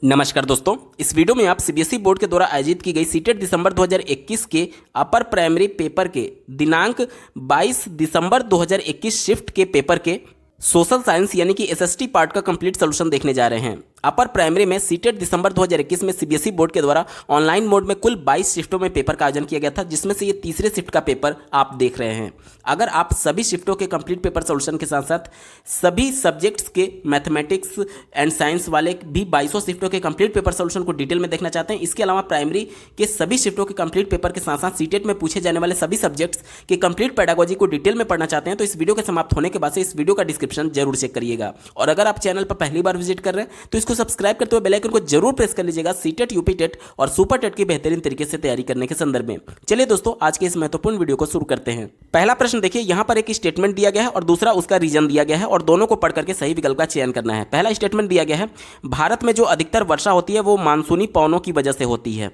नमस्कार दोस्तों, इस वीडियो में आप सीबीएसई बोर्ड के द्वारा आयोजित की गई सीटेट दिसंबर 2021 के अपर प्राइमरी पेपर के दिनांक 22 दिसंबर 2021 शिफ्ट के पेपर के सोशल साइंस यानी कि एसएसटी पार्ट का कंप्लीट सोल्यूशन देखने जा रहे हैं। अपर प्राइमरी में सीटेट दिसंबर 2021 में सीबीएसई बोर्ड के द्वारा ऑनलाइन मोड में कुल 22 शिफ्टों में पेपर का आयोजन किया गया था, जिसमें से ये तीसरे शिफ्ट का पेपर आप देख रहे हैं। अगर आप सभी शिफ्टों के कंप्लीट पेपर सोल्यूशन के साथ साथ सभी सब्जेक्ट्स के मैथमेटिक्स एंड साइंस वाले भी 22 शिफ्टों के कंप्लीट पेपर सोल्यूशन को डिटेल में देखना चाहते हैं, इसके अलावा प्राइमरी के सभी शिफ्टों के कंप्लीट पेपर के साथ साथ सीटेट में पूछे जाने वाले सभी सब्जेक्ट्स के कंप्लीट पेडागोजी को डिटेल में पढ़ना चाहते हैं, तो इस वीडियो के समाप्त होने के बाद से इस वीडियो का डिस्क्रिप्शन जरूर चेक करिएगा। और अगर आप चैनल पर पहली बार विजिट कर रहे हैं तो इसको सब्सक्राइब करते हुए बेल आइकन को जरूर प्रेस कर लीजिएगा सीटेट, यूपी टेट और सुपर टेट की बेहतरीन तरीके से तैयारी करने के संदर्भ में। चलिए दोस्तों, आज के इस महत्वपूर्ण वीडियो को शुरू करते हैं। पहला प्रश्न देखिए, यहां पर एक स्टेटमेंट दिया गया है और दूसरा उसका रीजन दिया गया है और दोनों को पढ़ करके सही विकल्प का चयन करना है। पहला स्टेटमेंट दिया गया है, भारत में जो अधिकतर वर्षा होती है वो मानसूनी पवनों की वजह से होती है,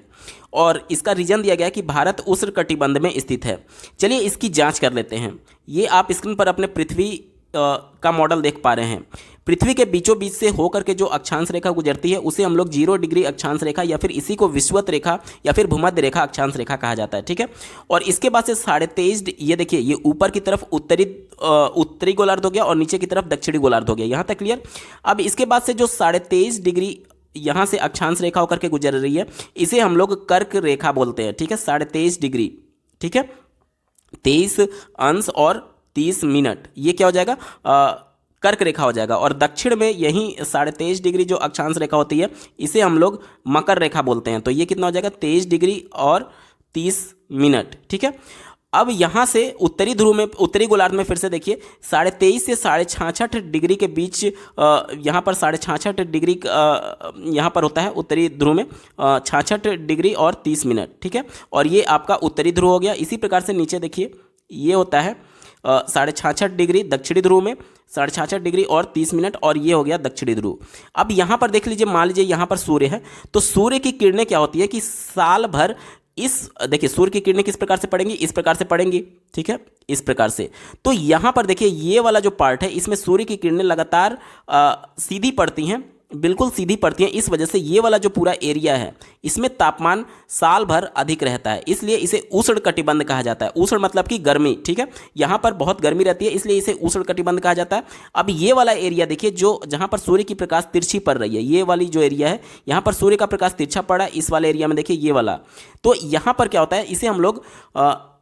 और इसका रीजन दिया गया है कि भारत उष्णकटिबंध में स्थित है। चलिए इसकी जांच कर लेते हैं। ये आप स्क्रीन पर अपने पृथ्वी का मॉडल देख पा रहे हैं। पृथ्वी के बीचों बीच से होकर के जो अक्षांश रेखा गुजरती है उसे हम लोग 0 डिग्री अक्षांश रेखा या फिर इसी को विषुवत रेखा या फिर भूमध्य रेखा अक्षांश रेखा कहा जाता है, ठीक है। और इसके बाद से 23.5, ये देखिए, ये ऊपर की तरफ उत्तरी गोलार्ध हो गया और नीचे की तरफ दक्षिणी गोलार्ध हो गया। यहाँ तक क्लियर। अब इसके बाद से जो 23.5 डिग्री यहाँ से अक्षांश रेखा होकर के गुजर रही है, इसे हम लोग कर्क रेखा बोलते हैं, ठीक है। 23.5 डिग्री, ठीक है, 23 अंश और 30 मिनट, ये क्या हो जाएगा, कर्क रेखा हो जाएगा। और दक्षिण में यही 23.5 डिग्री जो अक्षांश रेखा होती है इसे हम लोग मकर रेखा बोलते हैं, तो ये कितना हो जाएगा, 23 डिग्री और 30 मिनट, ठीक है। अब यहाँ से उत्तरी ध्रुव में, उत्तरी गोलार्ध में फिर से देखिए 23.5 से 66.5 डिग्री के बीच, यहाँ पर 66.5 डिग्री यहाँ पर होता है उत्तरी ध्रुव में, 66 डिग्री और 30 मिनट, ठीक है। और ये आपका उत्तरी ध्रुव हो गया। इसी प्रकार से नीचे देखिए, ये होता है 66.5 डिग्री दक्षिणी ध्रुव में, 66.5 डिग्री और 30 मिनट, और ये हो गया दक्षिणी ध्रुव। अब यहाँ पर देख लीजिए, मान लीजिए यहाँ पर सूर्य है, तो सूर्य की किरणें क्या होती है कि साल भर देखिए सूर्य की किरणें किस प्रकार से पड़ेंगी, इस प्रकार से पड़ेंगी, ठीक है, इस प्रकार से। तो यहाँ पर देखिए ये वाला जो पार्ट है इसमें सूर्य की किरणें लगातार सीधी पड़ती हैं, बिल्कुल सीधी पड़ती हैं। इस वजह से ये वाला जो पूरा एरिया है इसमें तापमान साल भर अधिक रहता है, इसलिए इसे उष्ण कटिबंध कहा जाता है। उष्ण मतलब कि गर्मी, ठीक है, यहाँ पर बहुत गर्मी रहती है इसलिए इसे उष्ण कटिबंध कहा जाता है। अब ये वाला एरिया देखिए, जो जहाँ पर सूर्य की प्रकाश तिरछी पड़ रही है, ये वाली जो एरिया है यहाँ पर सूर्य का प्रकाश तिरछा पड़ रहा है, इस वाले एरिया में देखिए ये वाला, तो यहाँ पर क्या होता है, इसे हम लोग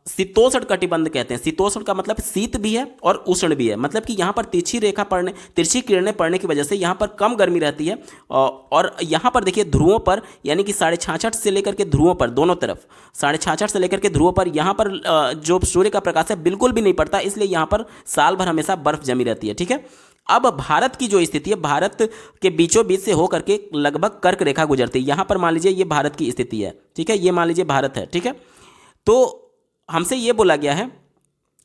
शीतोष्ण कटिबंध कहते हैं। शीतोष्ण का मतलब शीत भी है और उष्ण भी है, मतलब कि यहाँ पर तिरछी किरणें पड़ने की वजह से यहाँ पर कम गर्मी रहती है। और यहाँ पर देखिए ध्रुवों पर, यानी कि 66.5 से लेकर के ध्रुवों पर, दोनों तरफ 66.5 से लेकर के ध्रुवों पर यहाँ पर जो सूर्य का प्रकाश है बिल्कुल भी नहीं पड़ता, इसलिए यहाँ पर साल भर हमेशा बर्फ जमी रहती है, ठीक है। अब भारत की जो स्थिति है, भारत के बीचों बीच से होकर के लगभग कर्क रेखा गुजरती है। यहाँ पर मान लीजिए ये भारत की स्थिति है, ठीक है, ये मान लीजिए भारत है, ठीक है। तो हमसे ये बोला गया है,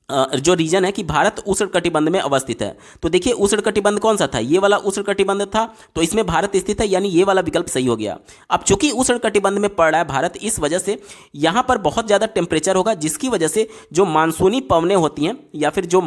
जो रीजन है कि भारत उष्णकटिबंध में अवस्थित है, तो देखिए उष्णकटिबंध कौन सा था, ये वाला उष्णकटिबंध था, तो इसमें भारत स्थित है, यानी ये वाला विकल्प सही हो गया। अब चूंकि उष्णकटिबंध में पड़ रहा है भारत, इस वजह से यहाँ पर बहुत ज़्यादा टेम्परेचर होगा, जिसकी वजह से जो मानसूनी पवनें होती हैं या फिर जो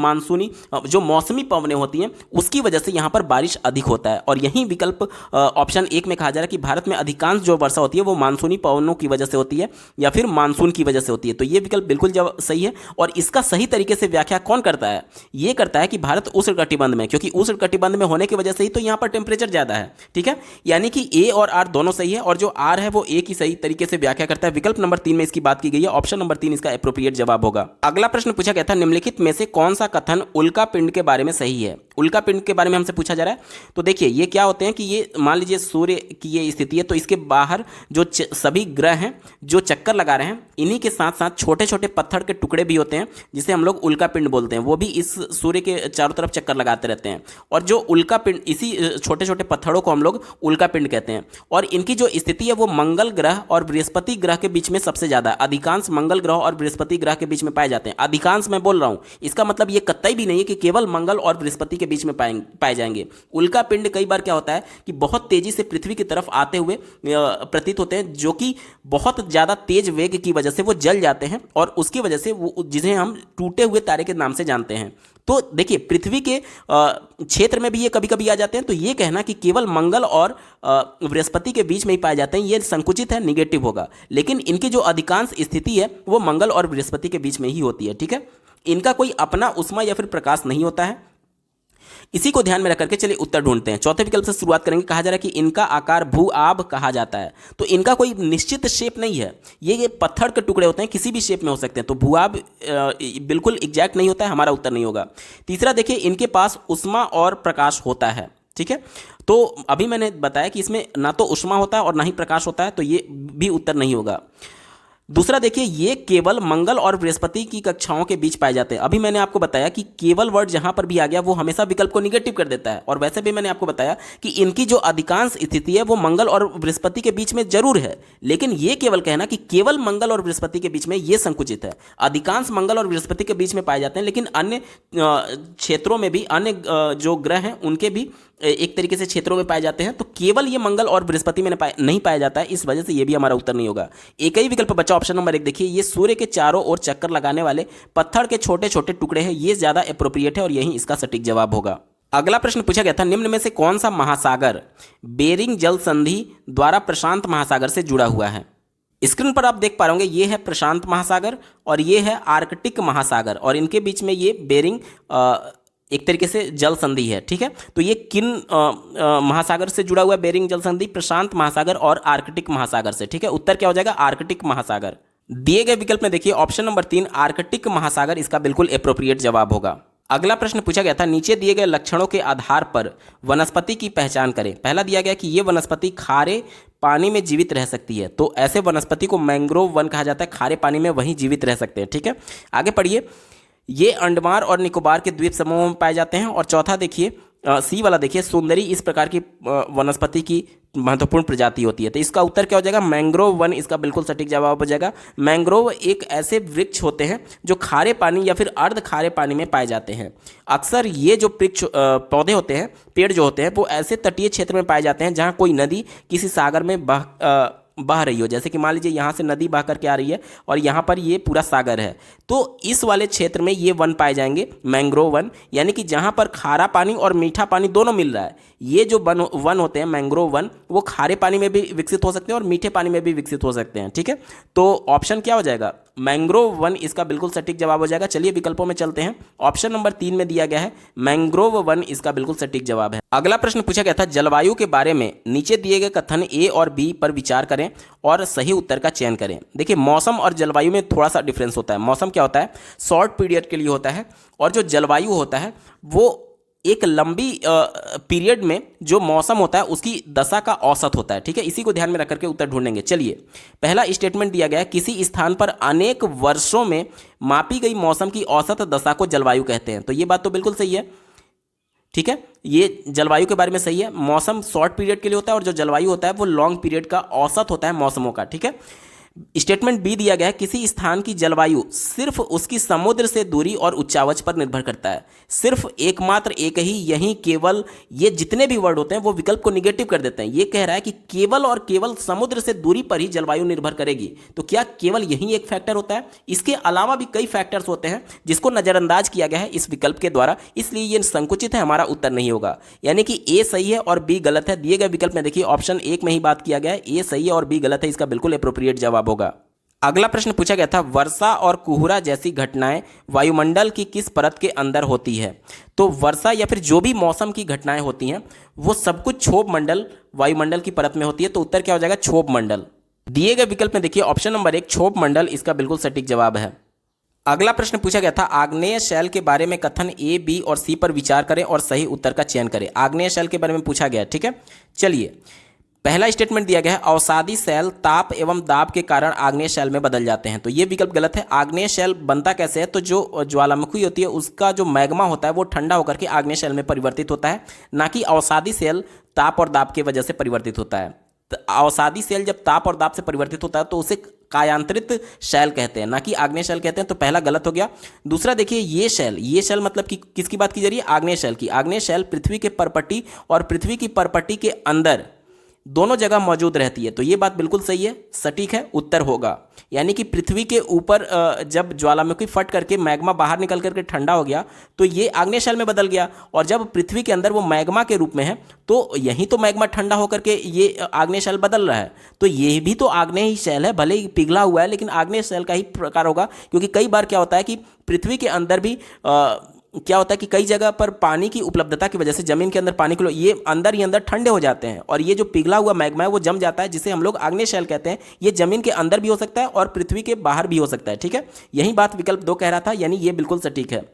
मौसमी पवनें होती हैं उसकी वजह से यहाँ पर बारिश अधिक होता है। और यही विकल्प ऑप्शन 1 में कहा जा रहा है कि भारत में अधिकांश जो वर्षा होती है वो मानसूनी पवनों की वजह से होती है या फिर मानसून की वजह से होती है, तो ये विकल्प बिल्कुल सही है। और इसका सही तरीके से व्याख्या कौन करता है, ये करता है कि भारत उष्णकटिबंध में, क्योंकि उष्णकटिबंध में होने की वजह से ही तो यहाँ पर टेम्परेचर ज्यादा है, ठीक है। यानी कि ए और आर दोनों सही है, और जो आर है वो ए की सही तरीके से व्याख्या करता है। विकल्प नंबर 3 में इसकी बात की गई है, ऑप्शन नंबर 3 इसका एप्रोप्रिएट जवाब होगा। अगला प्रश्न पूछा गया था, निम्नलिखित में से कौन सा कथन उल्का पिंड के बारे में सही है। उल्का पिंड के बारे में हमसे पूछा जा रहा है, तो देखिए ये क्या होते हैं कि ये मान लीजिए सूर्य की ये स्थिति है, तो इसके बाहर जो सभी ग्रह हैं जो चक्कर लगा रहे हैं, इन्हीं के साथ साथ छोटे छोटे पत्थर के टुकड़े भी होते हैं जिसे हम लोग उल्का पिंड बोलते हैं, वो भी इस सूर्य के चारों तरफ चक्कर लगाते रहते हैं। और जो उल्का पिंड, इसी छोटे छोटे पत्थरों को हम लोग उल्का पिंड कहते हैं। और इनकी जो स्थिति है वो मंगल ग्रह और बृहस्पति ग्रह के बीच में सबसे ज्यादा, अधिकांश मंगल ग्रह और बृहस्पति ग्रह के बीच में पाए जाते हैं। अधिकांश मैं बोल रहा हूं, इसका मतलब ये कतई भी नहीं है कि केवल मंगल और बृहस्पति के बीच में पाए जाएंगे। उल्का पिंड कई बार क्या होता है कि बहुत तेजी से पृथ्वी की तरफ आते हुए प्रतीत होते हैं, जो कि बहुत ज्यादा तेज वेग की वजह से वो जल जाते हैं, और उसकी वजह से वो, जिन्हें हम टूटे हुए तारे के नाम से जानते हैं। तो देखिए पृथ्वी के क्षेत्र में भी ये कभी कभी आ जाते हैं, तो ये कहना कि केवल मंगल और बृहस्पति के बीच में ही पाए जाते हैं ये संकुचित है, निगेटिव होगा। लेकिन इनकी जो अधिकांश स्थिति है वो मंगल और बृहस्पति के बीच में ही होती है, ठीक है। इनका कोई अपना उष्मा या फिर प्रकाश नहीं होता है। इसी को ध्यान में रख करके चलिए उत्तर ढूंढते हैं। चौथे विकल्प से शुरुआत करेंगे। कहा जा रहा है कि इनका आकार भू आभ कहा जाता है, तो इनका कोई निश्चित शेप नहीं है, ये पत्थर के टुकड़े होते हैं, किसी भी शेप में हो सकते हैं, तो भू आभ बिल्कुल एग्जैक्ट नहीं होता है, हमारा उत्तर नहीं होगा। तीसरा देखिए, इनके पास उष्मा और प्रकाश होता है, ठीक है। तो अभी मैंने बताया कि इसमें ना तो उष्मा होता है और ना ही प्रकाश होता है, तो ये भी उत्तर नहीं होगा। दूसरा देखिए, ये केवल मंगल और बृहस्पति की कक्षाओं के बीच पाए जाते हैं। अभी मैंने आपको बताया कि केवल वर्ड जहां पर भी आ गया वो हमेशा विकल्प को निगेटिव कर देता है, और वैसे भी मैंने आपको बताया कि इनकी जो अधिकांश स्थिति है वो मंगल और बृहस्पति के बीच में जरूर है, लेकिन ये केवल कहना कि केवल मंगल और बृहस्पति के बीच में ये संकुचित है। अधिकांश मंगल और बृहस्पति के बीच में पाए जाते हैं, लेकिन अन्य क्षेत्रों में भी, अन्य जो ग्रह हैं उनके भी एक तरीके से क्षेत्रों में पाए जाते हैं, तो केवल ये मंगल और बृहस्पति में नहीं पाया जाता है, इस वजह से ये भी हमारा उत्तर नहीं होगा। एक ही विकल्प बचा ऑप्शन नंबर 1। देखिए, ये सूर्य के चारों ओर चक्कर लगाने वाले पत्थर के छोटे छोटे टुकड़े हैं, ये ज्यादा एप्रोप्रिएट है और यही इसका सटीक जवाब होगा। अगला प्रश्न पूछा गया था, निम्न में से कौन सा महासागर बेरिंग जल संधि द्वारा प्रशांत महासागर से जुड़ा हुआ है। स्क्रीन पर आप देख पा रहे होंगे, ये है प्रशांत महासागर और ये है आर्कटिक महासागर, और इनके बीच में ये बेरिंग एक तरीके से जल संधि है, ठीक है। तो ये किन महासागर से जुड़ा हुआ है बेरिंग जल संधि? प्रशांत महासागर और आर्कटिक महासागर से, ठीक है। उत्तर क्या हो जाएगा? आर्कटिक महासागर। दिए गए विकल्प में देखिए ऑप्शन नंबर 3 आर्कटिक महासागर इसका बिल्कुल एप्रोप्रिएट जवाब होगा। अगला प्रश्न पूछा गया था, नीचे दिए गए लक्षणों के आधार पर वनस्पति की पहचान करें। पहला दिया गया कि ये वनस्पति खारे पानी में जीवित रह सकती है, तो ऐसे वनस्पति को मैंग्रोव वन कहा जाता है, खारे पानी में वहीं जीवित रह सकते हैं, ठीक है। आगे पढ़िए, ये अंडमान और निकोबार के द्वीप समूहों में पाए जाते हैं। और चौथा देखिए, सी वाला देखिए, सुंदरी इस प्रकार की वनस्पति की महत्वपूर्ण प्रजाति होती है, तो इसका उत्तर क्या हो जाएगा? मैंग्रोव वन इसका बिल्कुल सटीक जवाब हो जाएगा। मैंग्रोव एक ऐसे वृक्ष होते हैं जो खारे पानी या फिर अर्ध खारे पानी में पाए जाते हैं। अक्सर ये जो वृक्ष पौधे होते हैं, पेड़ जो होते हैं, वो ऐसे तटीय क्षेत्र में पाए जाते हैं जहाँ कोई नदी किसी सागर में बह रही हो। जैसे कि मान लीजिए यहाँ से नदी बह करके आ रही है और यहाँ पर ये पूरा सागर है, तो इस वाले क्षेत्र में ये वन पाए जाएंगे, मैंग्रोव वन, यानी कि जहाँ पर खारा पानी और मीठा पानी दोनों मिल रहा है। ये जो वन होते हैं मैंग्रोव वन, वो खारे पानी में भी विकसित हो सकते हैं और मीठे पानी में भी विकसित हो सकते हैं, ठीक है। तो ऑप्शन क्या हो जाएगा? मैंग्रोव वन इसका बिल्कुल सटीक जवाब हो जाएगा। चलिए विकल्पों में चलते हैं। ऑप्शन नंबर 3 में दिया गया है मैंग्रोव वन इसका बिल्कुल सटीक जवाब है। अगला प्रश्न पूछा गया था, जलवायु के बारे में नीचे दिए गए कथन ए और बी पर विचार करें और सही उत्तर का चयन करें। देखिए, मौसम और जलवायु में थोड़ा सा डिफरेंस होता है। मौसम क्या होता है? शॉर्ट पीरियड के लिए होता है, और जो जलवायु होता है वो एक लंबी पीरियड में जो मौसम होता है उसकी दशा का औसत होता है, ठीक है। इसी को ध्यान में रख करके उत्तर ढूंढेंगे। चलिए, पहला स्टेटमेंट दिया गया है, किसी स्थान पर अनेक वर्षों में मापी गई मौसम की औसत दशा को जलवायु कहते हैं, तो ये बात तो बिल्कुल सही है, ठीक है। ये जलवायु के बारे में सही है। मौसम शॉर्ट पीरियड के लिए होता है और जो जलवायु होता है वो लॉन्ग पीरियड का औसत होता है मौसमों का, ठीक है। स्टेटमेंट बी दिया गया है, किसी स्थान की जलवायु सिर्फ उसकी समुद्र से दूरी और उच्चावच पर निर्भर करता है। सिर्फ एकमात्र एक ही, यही केवल, ये जितने भी वर्ड होते हैं वो विकल्प को निगेटिव कर देते हैं। ये कह रहा है कि केवल और केवल समुद्र से दूरी पर ही जलवायु निर्भर करेगी, तो क्या केवल यही एक फैक्टर होता है? इसके अलावा भी कई फैक्टर्स होते हैं जिसको नजरअंदाज किया गया है इस विकल्प के द्वारा, इसलिए ये संकुचित है, हमारा उत्तर नहीं होगा। यानी कि ए सही है और बी गलत है। दिए गए विकल्प में देखिए ऑप्शन 1 में ही बात किया गया है, ए सही है और बी गलत है, इसका बिल्कुल एप्रोप्रिएट जवाब होगा। अगला प्रश्न पूछा गया था, वर्षा और कोहरा जैसी घटनाएं वायुमंडल की किस परत के अंदर होती है? तो वर्षा या फिर जो भी मौसम की घटनाएं होती हैं वो सब कुछ क्षोभ मंडल, वायुमंडल की परत में होती है, तो उत्तर क्या हो जाएगा? क्षोभ मंडल। दिए गए विकल्प में देखिए ऑप्शन नंबर 1 क्षोभ मंडल इसका बिल्कुल सटीक जवाब है। अगला प्रश्न पूछा गया था, आग्नेय शैल के बारे में कथन ए, बी और सी पर विचार करें और सही उत्तर का चयन करें। आग्नेय शैल के बारे में पूछा गया, ठीक है। चलिए, पहला स्टेटमेंट दिया गया है, अवसादी शैल ताप एवं दाब के कारण आग्नेय शैल में बदल जाते हैं, तो ये विकल्प गलत है। आग्नेय शैल बनता कैसे है? तो जो ज्वालामुखी होती है उसका जो मैग्मा होता है वो ठंडा होकर के आग्नेय शैल में परिवर्तित होता है, ना कि अवसादी शैल ताप और दाब की वजह से परिवर्तित होता है। तो अवसादी शैल जब ताप और दाब से परिवर्तित होता है तो उसे कायांतरित शैल कहते हैं, ना कि आग्नेय शैल कहते हैं, तो पहला गलत हो गया। दूसरा देखिए, ये शैल मतलब कि किसकी बात की जा रही है? आग्नेय शैल की। आग्नेय शैल पृथ्वी के परपट्टी और पृथ्वी की परपट्टी के अंदर दोनों जगह मौजूद रहती है। तो ये बात बिल्कुल सही है, सटीक है, उत्तर होगा। यानी कि पृथ्वी के ऊपर जब ज्वालामुखी फट करके मैग्मा बाहर निकल करके ठंडा हो गया तो ये आग्नेय शेल में बदल गया, और जब पृथ्वी के अंदर वो मैग्मा के रूप में है तो यहीं तो मैग्मा ठंडा होकर के ये आग्नेय शेल बदल रहा है। तो ये भी तो आग्नेय ही शेल है, भले ही पिघला हुआ है लेकिन आग्नेय शेल का ही प्रकार होगा। क्योंकि कई बार क्या होता है कि पृथ्वी के अंदर भी क्या होता है कि कई जगह पर पानी की उपलब्धता की वजह से जमीन के अंदर पानी के ये अंदर ही अंदर ठंडे हो जाते हैं, और ये जो पिघला हुआ मैग्मा है वो जम जाता है, जिसे हम लोग आग्नेय शेल कहते हैं। ये जमीन के अंदर भी हो सकता है और पृथ्वी के बाहर भी हो सकता है। ठीक है, यही बात विकल्प 2 कह रहा था, यानी ये बिल्कुल सटीक है।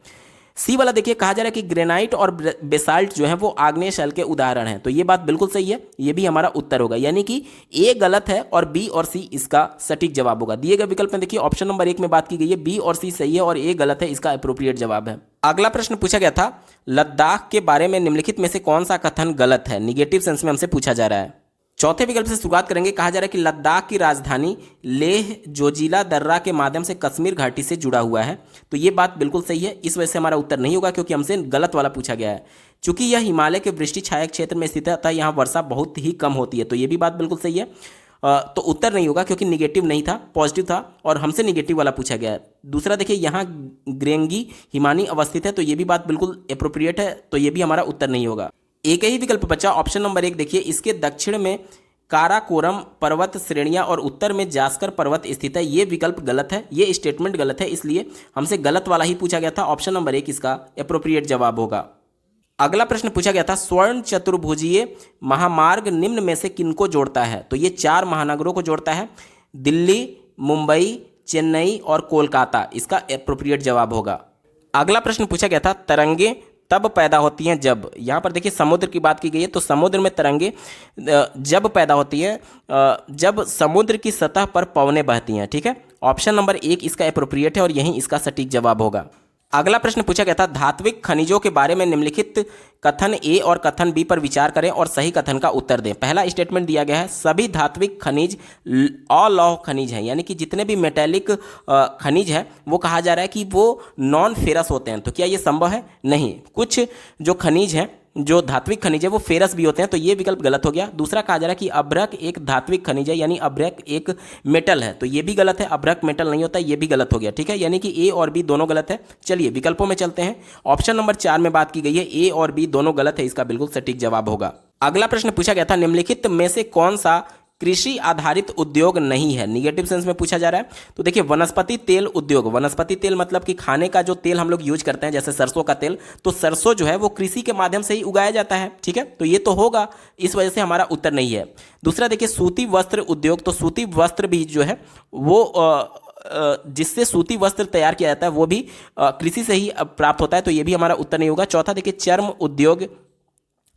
सी वाला देखिए, कहा जा रहा है कि ग्रेनाइट और बेसाल्ट जो है वो आग्नेय शेल के उदाहरण हैं। तो ये बात बिल्कुल सही है, ये भी हमारा उत्तर होगा। यानी कि ए गलत है और बी और सी इसका सटीक जवाब होगा। दिए गए विकल्प में देखिए ऑप्शन नंबर 1 में बात की गई है, बी और सी सही है और ए गलत है, इसका अप्रोप्रिएट जवाब है। अगला प्रश्न पूछा गया था, लद्दाख के बारे में निम्नलिखित में से कौन सा कथन गलत है? निगेटिव सेंस में हमसे पूछा जा रहा है। चौथे विकल्प से शुरुआत करेंगे। कहा जा रहा है कि लद्दाख की राजधानी लेह जोजिला दर्रा के माध्यम से कश्मीर घाटी से जुड़ा हुआ है। तो ये बात बिल्कुल सही है, इस वजह से हमारा उत्तर नहीं होगा क्योंकि हमसे गलत वाला पूछा गया है। चूंकि यह हिमालय के वृष्टि छाया क्षेत्र में स्थित है अतः यहाँ वर्षा बहुत ही कम होती है। तो ये भी बात बिल्कुल सही है। तो उत्तर नहीं होगा क्योंकि निगेटिव नहीं था, पॉजिटिव था और हमसे निगेटिव वाला पूछा गया है। दूसरा देखिए, यहाँ ग्रेंगी हिमानी अवस्थित है। तो ये भी बात बिल्कुल अप्रोप्रिएट है, तो ये भी हमारा उत्तर नहीं होगा। एक ही विकल्प बचा, ऑप्शन नंबर 1 देखिए, इसके दक्षिण में काराकोरम पर्वत श्रेणियां और उत्तर में जास्कर पर्वत स्थित है। ये विकल्प गलत है, ये स्टेटमेंट गलत है, इसलिए हमसे गलत वाला ही पूछा गया था। ऑप्शन नंबर 1 इसका अप्रोप्रिएट जवाब होगा। अगला प्रश्न पूछा गया था, स्वर्ण चतुर्भुजीय महामार्ग निम्न में से किनको जोड़ता है? तो ये 4 महानगरों को जोड़ता है, दिल्ली, मुंबई, चेन्नई और कोलकाता, इसका अप्रोप्रिएट जवाब होगा। अगला प्रश्न पूछा गया था, तरंगे तब पैदा होती हैं जब, यहाँ पर देखिए समुद्र की बात की गई है। तो समुद्र में तरंगे जब पैदा होती है जब समुद्र की सतह पर पवनें बहती हैं। ठीक है, ऑप्शन नंबर 1 इसका अप्रोप्रिएट है और यही इसका सटीक जवाब होगा। अगला प्रश्न पूछा गया था, धात्विक खनिजों के बारे में निम्नलिखित कथन ए और कथन बी पर विचार करें और सही कथन का उत्तर दें। पहला स्टेटमेंट दिया गया है, सभी धात्विक खनिज अलौह खनिज हैं, यानी कि जितने भी मेटेलिक खनिज है वो कहा जा रहा है कि वो नॉन फेरस होते हैं। तो क्या ये संभव है? नहीं, कुछ जो खनिज हैं, जो धात्विक खनिज है वो फेरस भी होते हैं। तो ये विकल्प गलत हो गया। दूसरा कहा जा रहा है कि अभ्रक एक धात्विक खनिज है, यानी अभ्रक एक मेटल है। तो ये भी गलत है, अभ्रक मेटल नहीं होता, ये भी गलत हो गया। ठीक है, यानी कि ए और बी दोनों गलत है। चलिए विकल्पों में चलते हैं। ऑप्शन नंबर 4 में बात की गई है, ए और बी दोनों गलत है, इसका बिल्कुल सटीक जवाब होगा। अगला प्रश्न पूछा गया था, निम्नलिखित में से कौन सा कृषि आधारित उद्योग नहीं है? निगेटिव सेंस में पूछा जा रहा है। तो देखिए, वनस्पति तेल उद्योग, वनस्पति तेल मतलब कि खाने का जो तेल हम लोग यूज करते हैं, जैसे सरसों का तेल, तो सरसों जो है वो कृषि के माध्यम से ही उगाया जाता है। ठीक है, तो ये तो होगा, इस वजह से हमारा उत्तर नहीं है। दूसरा देखिए, सूती वस्त्र उद्योग, तो सूती वस्त्र भी जो है वो जिससे सूती वस्त्र तैयार किया जाता है वो भी कृषि से ही प्राप्त होता है। तो ये भी हमारा उत्तर नहीं होगा। चौथा देखिए, चर्म उद्योग,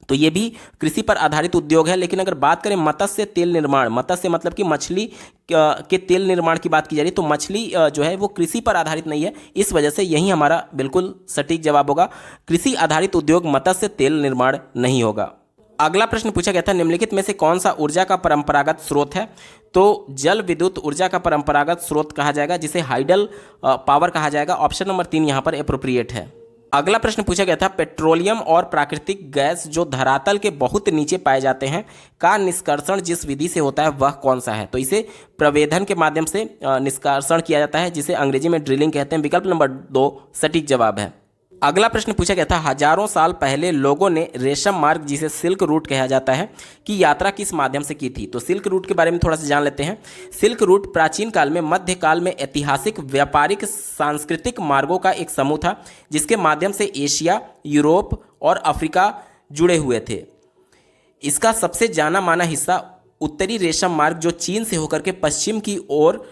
तो ये भी कृषि पर आधारित उद्योग है। लेकिन अगर बात करें मत्स्य तेल निर्माण, मत्स्य मतलब कि मछली के तेल निर्माण की बात की जा रही है, तो मछली जो है वो कृषि पर आधारित नहीं है, इस वजह से यही हमारा बिल्कुल सटीक जवाब होगा। कृषि आधारित उद्योग मत्स्य तेल निर्माण नहीं होगा। अगला प्रश्न पूछा गया था, निम्नलिखित में से कौन सा ऊर्जा का परंपरागत स्रोत है? तो जल विद्युत ऊर्जा का परंपरागत स्रोत कहा जाएगा, जिसे हाइडल पावर कहा जाएगा। ऑप्शन नंबर 3 यहाँ पर अप्रोप्रिएट है। अगला प्रश्न पूछा गया था, पेट्रोलियम और प्राकृतिक गैस जो धरातल के बहुत नीचे पाए जाते हैं का निष्कर्षण जिस विधि से होता है वह कौन सा है? तो इसे प्रवेधन के माध्यम से निष्कर्षण किया जाता है, जिसे अंग्रेजी में ड्रिलिंग कहते हैं। विकल्प नंबर 2 सटीक जवाब है। अगला प्रश्न पूछा गया था, हजारों साल पहले लोगों ने रेशम मार्ग, जिसे सिल्क रूट कहा जाता है, की यात्रा किस माध्यम से की थी? तो सिल्क रूट के बारे में थोड़ा सा जान लेते हैं। सिल्क रूट प्राचीन काल में, मध्य काल में ऐतिहासिक, व्यापारिक, सांस्कृतिक मार्गों का एक समूह था जिसके माध्यम से एशिया, यूरोप और अफ्रीका जुड़े हुए थे। इसका सबसे जाना माना हिस्सा उत्तरी रेशम मार्ग, जो चीन से होकर के पश्चिम की ओर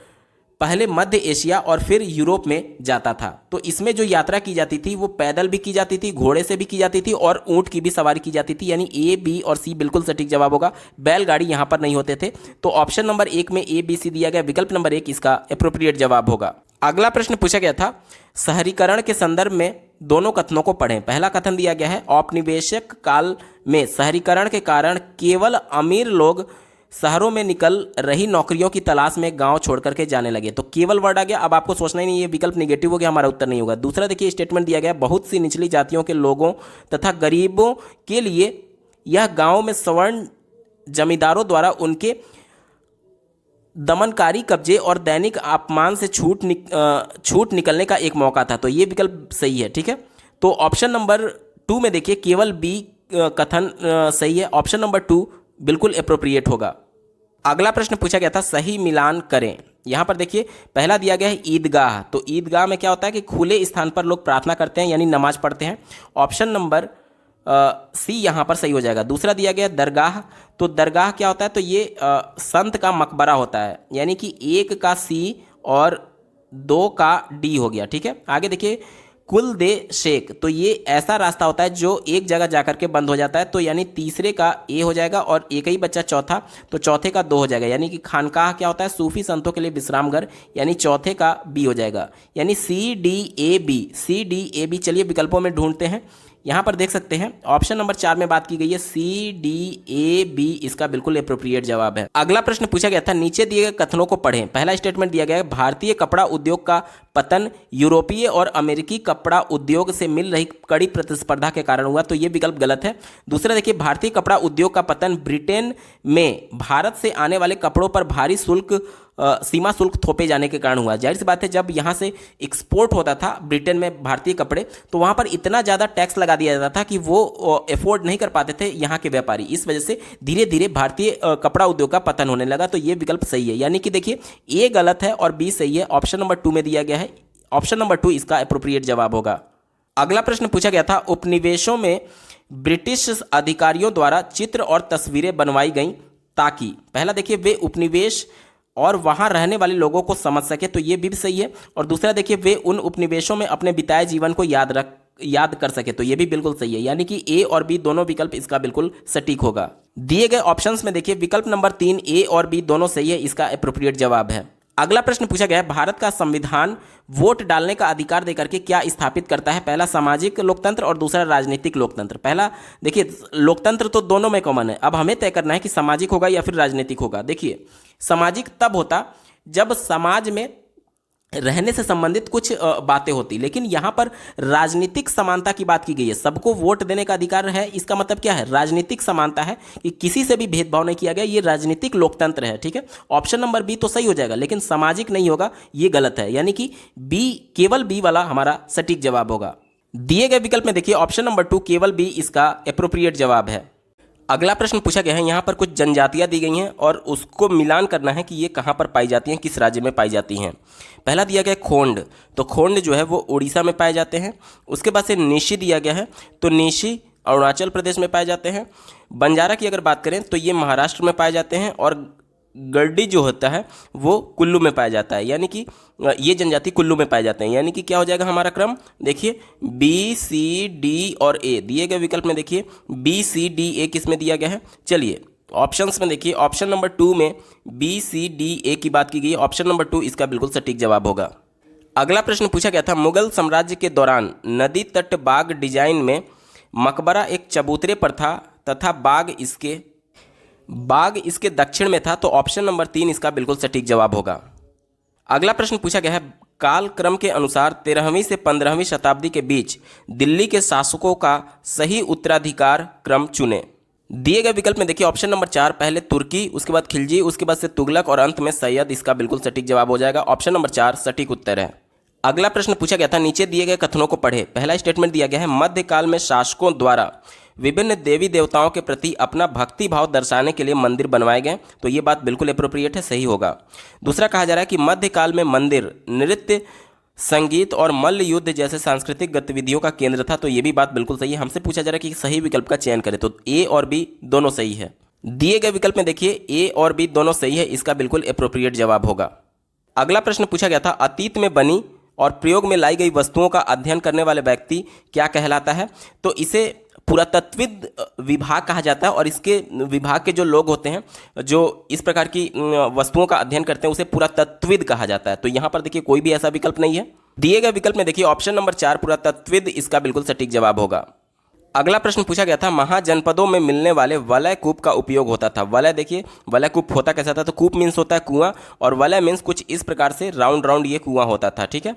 पहले मध्य एशिया और फिर यूरोप में जाता था। तो इसमें जो यात्रा की जाती थी वो पैदल भी की जाती थी, घोड़े से भी की जाती थी और ऊंट की भी सवारी की जाती थी। यानी ए, बी और सी बिल्कुल सटीक जवाब होगा। बैलगाड़ी यहाँ पर नहीं होते थे। तो ऑप्शन नंबर 1 में ए, बी, सी दिया गया, विकल्प नंबर 1 इसका अप्रोप्रिएट जवाब होगा। अगला प्रश्न पूछा गया था, शहरीकरण के संदर्भ में दोनों कथनों को पढ़ें। पहला कथन दिया गया है, औपनिवेशिक काल में शहरीकरण के कारण केवल अमीर लोग शहरों में निकल रही नौकरियों की तलाश में गांव छोड़ करके जाने लगे। तो केवल वर्ड आ गया, अब आपको सोचना ही नहीं, ये विकल्प नेगेटिव हो गया, हमारा उत्तर नहीं होगा। दूसरा देखिए, स्टेटमेंट दिया गया, बहुत सी निचली जातियों के लोगों तथा गरीबों के लिए यह गांव में स्वर्ण जमींदारों द्वारा उनके दमनकारी कब्जे और दैनिक अपमान से छूट निकलने का एक मौका था। तो ये विकल्प सही है, ठीक है। तो ऑप्शन नंबर 2 में देखिए केवल बी कथन सही है। ऑप्शन नंबर 2 बिल्कुल एप्रोप्रिएट होगा। अगला प्रश्न पूछा गया था सही मिलान करें। यहाँ पर देखिए पहला दिया गया है ईदगाह। तो ईदगाह में क्या होता है कि खुले स्थान पर लोग प्रार्थना करते हैं यानी नमाज पढ़ते हैं। ऑप्शन नंबर सी यहाँ पर सही हो जाएगा। दूसरा दिया गया दरगाह। तो दरगाह क्या होता है, तो ये संत का मकबरा होता है, यानी कि 1 का सी और 2 का डी हो गया, ठीक है। आगे देखिए कुल दे शेख। तो ये ऐसा रास्ता होता है जो एक जगह जाकर के बंद हो जाता है, तो यानी तीसरे का ए हो जाएगा और एक ही बच्चा चौथा, तो चौथे का 2 हो जाएगा। यानी कि खानकाह क्या होता है, सूफी संतों के लिए विश्राम घर, यानी चौथे का बी हो जाएगा। यानी C D A B, C D A B. चलिए विकल्पों में ढूंढते हैं। यहाँ पर देख सकते हैं ऑप्शन नंबर 4 में बात की गई है सी डी ए बी, इसका बिल्कुल एप्रोप्रिएट जवाब है। अगला प्रश्न पूछा गया था नीचे दिए गए कथनों को पढ़ें। पहला स्टेटमेंट दिया गया है भारतीय कपड़ा उद्योग का पतन यूरोपीय और अमेरिकी कपड़ा उद्योग से मिल रही कड़ी प्रतिस्पर्धा के कारण हुआ। तो ये विकल्प गलत है। दूसरा देखिए भारतीय कपड़ा उद्योग का पतन ब्रिटेन में भारत से आने वाले कपड़ों पर भारी सीमा शुल्क थोपे जाने के कारण हुआ। जाहिर सी बात है जब यहाँ से एक्सपोर्ट होता था ब्रिटेन में भारतीय कपड़े, तो वहाँ पर इतना ज़्यादा टैक्स लगा दिया जाता था कि वो अफोर्ड नहीं कर पाते थे यहाँ के व्यापारी। इस वजह से धीरे धीरे भारतीय कपड़ा उद्योग का पतन होने लगा। तो ये विकल्प सही है, यानी कि देखिए ए गलत है और बी सही है। ऑप्शन नंबर 2 में दिया गया है, ऑप्शन नंबर 2 इसका एप्रोप्रिएट जवाब होगा। अगला प्रश्न पूछा गया था उपनिवेशों में ब्रिटिश अधिकारियों द्वारा चित्र और तस्वीरें बनवाई गई ताकि, पहला देखिए वे उपनिवेश और वहाँ रहने वाले लोगों को समझ सके, तो ये भी सही है। और दूसरा देखिए वे उन उपनिवेशों में अपने बिताए जीवन को याद कर सके, तो ये भी बिल्कुल सही है। यानी कि ए और बी दोनों विकल्प इसका बिल्कुल सटीक होगा। दिए गए ऑप्शंस में देखिए विकल्प नंबर 3 ए और बी दोनों सही है, इसका एप्रोप्रिएट जवाब है। अगला प्रश्न पूछा गया है भारत का संविधान वोट डालने का अधिकार देकर के क्या स्थापित करता है। पहला सामाजिक लोकतंत्र और दूसरा राजनीतिक लोकतंत्र। पहला देखिए लोकतंत्र तो दोनों में कॉमन है, अब हमें तय करना है कि सामाजिक होगा या फिर राजनीतिक होगा। देखिए सामाजिक तब होता जब समाज में रहने से संबंधित कुछ बातें होती, लेकिन यहाँ पर राजनीतिक समानता की बात की गई है, सबको वोट देने का अधिकार है। इसका मतलब क्या है, राजनीतिक समानता है कि किसी से भी भेदभाव नहीं किया गया, ये राजनीतिक लोकतंत्र है, ठीक है। ऑप्शन नंबर बी तो सही हो जाएगा, लेकिन सामाजिक नहीं होगा, ये गलत है। यानी कि बी, केवल बी वाला हमारा सटीक जवाब होगा। दिए गए विकल्प में देखिए ऑप्शन नंबर 2 केवल बी इसका एप्रोप्रिएट जवाब है। अगला प्रश्न पूछा गया है, यहाँ पर कुछ जनजातियाँ दी गई हैं और उसको मिलान करना है कि ये कहाँ पर पाई जाती हैं, किस राज्य में पाई जाती हैं। पहला दिया गया है खोंड। तो खोंड जो है वो उड़ीसा में पाए जाते हैं। उसके बाद से निशी दिया गया है, तो निशी अरुणाचल प्रदेश में पाए जाते हैं। बंजारा की अगर बात करें तो ये महाराष्ट्र में पाए जाते हैं और गड्डी जो होता है वो कुल्लू में पाया जाता है, यानी कि ये जनजाति कुल्लू में पाए जाते हैं। यानी कि क्या हो जाएगा हमारा क्रम, देखिए बी सी डी और ए। दिए गए विकल्प में देखिए बी सी डी ए किस में दिया गया है। चलिए ऑप्शंस में देखिए ऑप्शन नंबर 2 में बी सी डी ए की बात की गई है। ऑप्शन नंबर 2 इसका बिल्कुल सटीक जवाब होगा। अगला प्रश्न पूछा गया था मुगल साम्राज्य के दौरान नदी तट बाग डिजाइन में मकबरा एक चबूतरे पर था तथा बाग इसके दक्षिण में था, तो ऑप्शन नंबर 3 इसका बिल्कुल सटीक जवाब होगा। अगला प्रश्न पूछा गया है कालक्रम के अनुसार 13वीं से 15वीं शताब्दी के बीच दिल्ली के शासकों का सही उत्तराधिकार क्रम चुने। दिए गए विकल्प में देखिए ऑप्शन नंबर 4 पहले तुर्की, उसके बाद खिलजी, उसके बाद से तुगलक और अंत में सैयद, इसका बिल्कुल सटीक जवाब हो जाएगा। ऑप्शन नंबर 4 सटीक उत्तर है। अगला प्रश्न पूछा गया था नीचे दिए गए कथनों को पढ़े। पहला स्टेटमेंट दिया गया है मध्यकाल में शासकों द्वारा विभिन्न देवी देवताओं के प्रति अपना भक्ति भाव दर्शाने के लिए मंदिर बनवाए गए, तो ये बात बिल्कुल एप्रोप्रिएट है, सही होगा। दूसरा कहा जा रहा है कि मध्यकाल में मंदिर नृत्य, संगीत और मल्ल युद्ध जैसे सांस्कृतिक गतिविधियों का केंद्र था, तो ये भी बात बिल्कुल सही है। हमसे पूछा जा रहा है कि सही विकल्प का चयन करें, तो ए और बी दोनों सही है। दिए गए विकल्प में देखिए ए और बी दोनों सही है, इसका बिल्कुल एप्रोप्रिएट जवाब होगा। अगला प्रश्न पूछा गया था अतीत में बनी और प्रयोग में लाई गई वस्तुओं का अध्ययन करने वाले व्यक्ति क्या कहलाता है। तो इसे पुरातत्वविद विभाग कहा जाता है और इसके विभाग के जो लोग होते हैं जो इस प्रकार की वस्तुओं का अध्ययन करते हैं उसे पुरातत्वविद कहा जाता है। तो यहाँ पर देखिए कोई भी ऐसा विकल्प नहीं है। दिए गए विकल्प में देखिए ऑप्शन नंबर 4 पुरातत्वविद इसका बिल्कुल सटीक जवाब होगा। अगला प्रश्न पूछा गया था, महाजनपदों में मिलने वाले वलय कूप का उपयोग होता था। वलय देखिए, वलय कूप होता कैसा था, तो कूप मीन्स होता है कुआं, और वलय मीन्स कुछ इस प्रकार से राउंड राउंड ये कुआं होता था। ठीक है,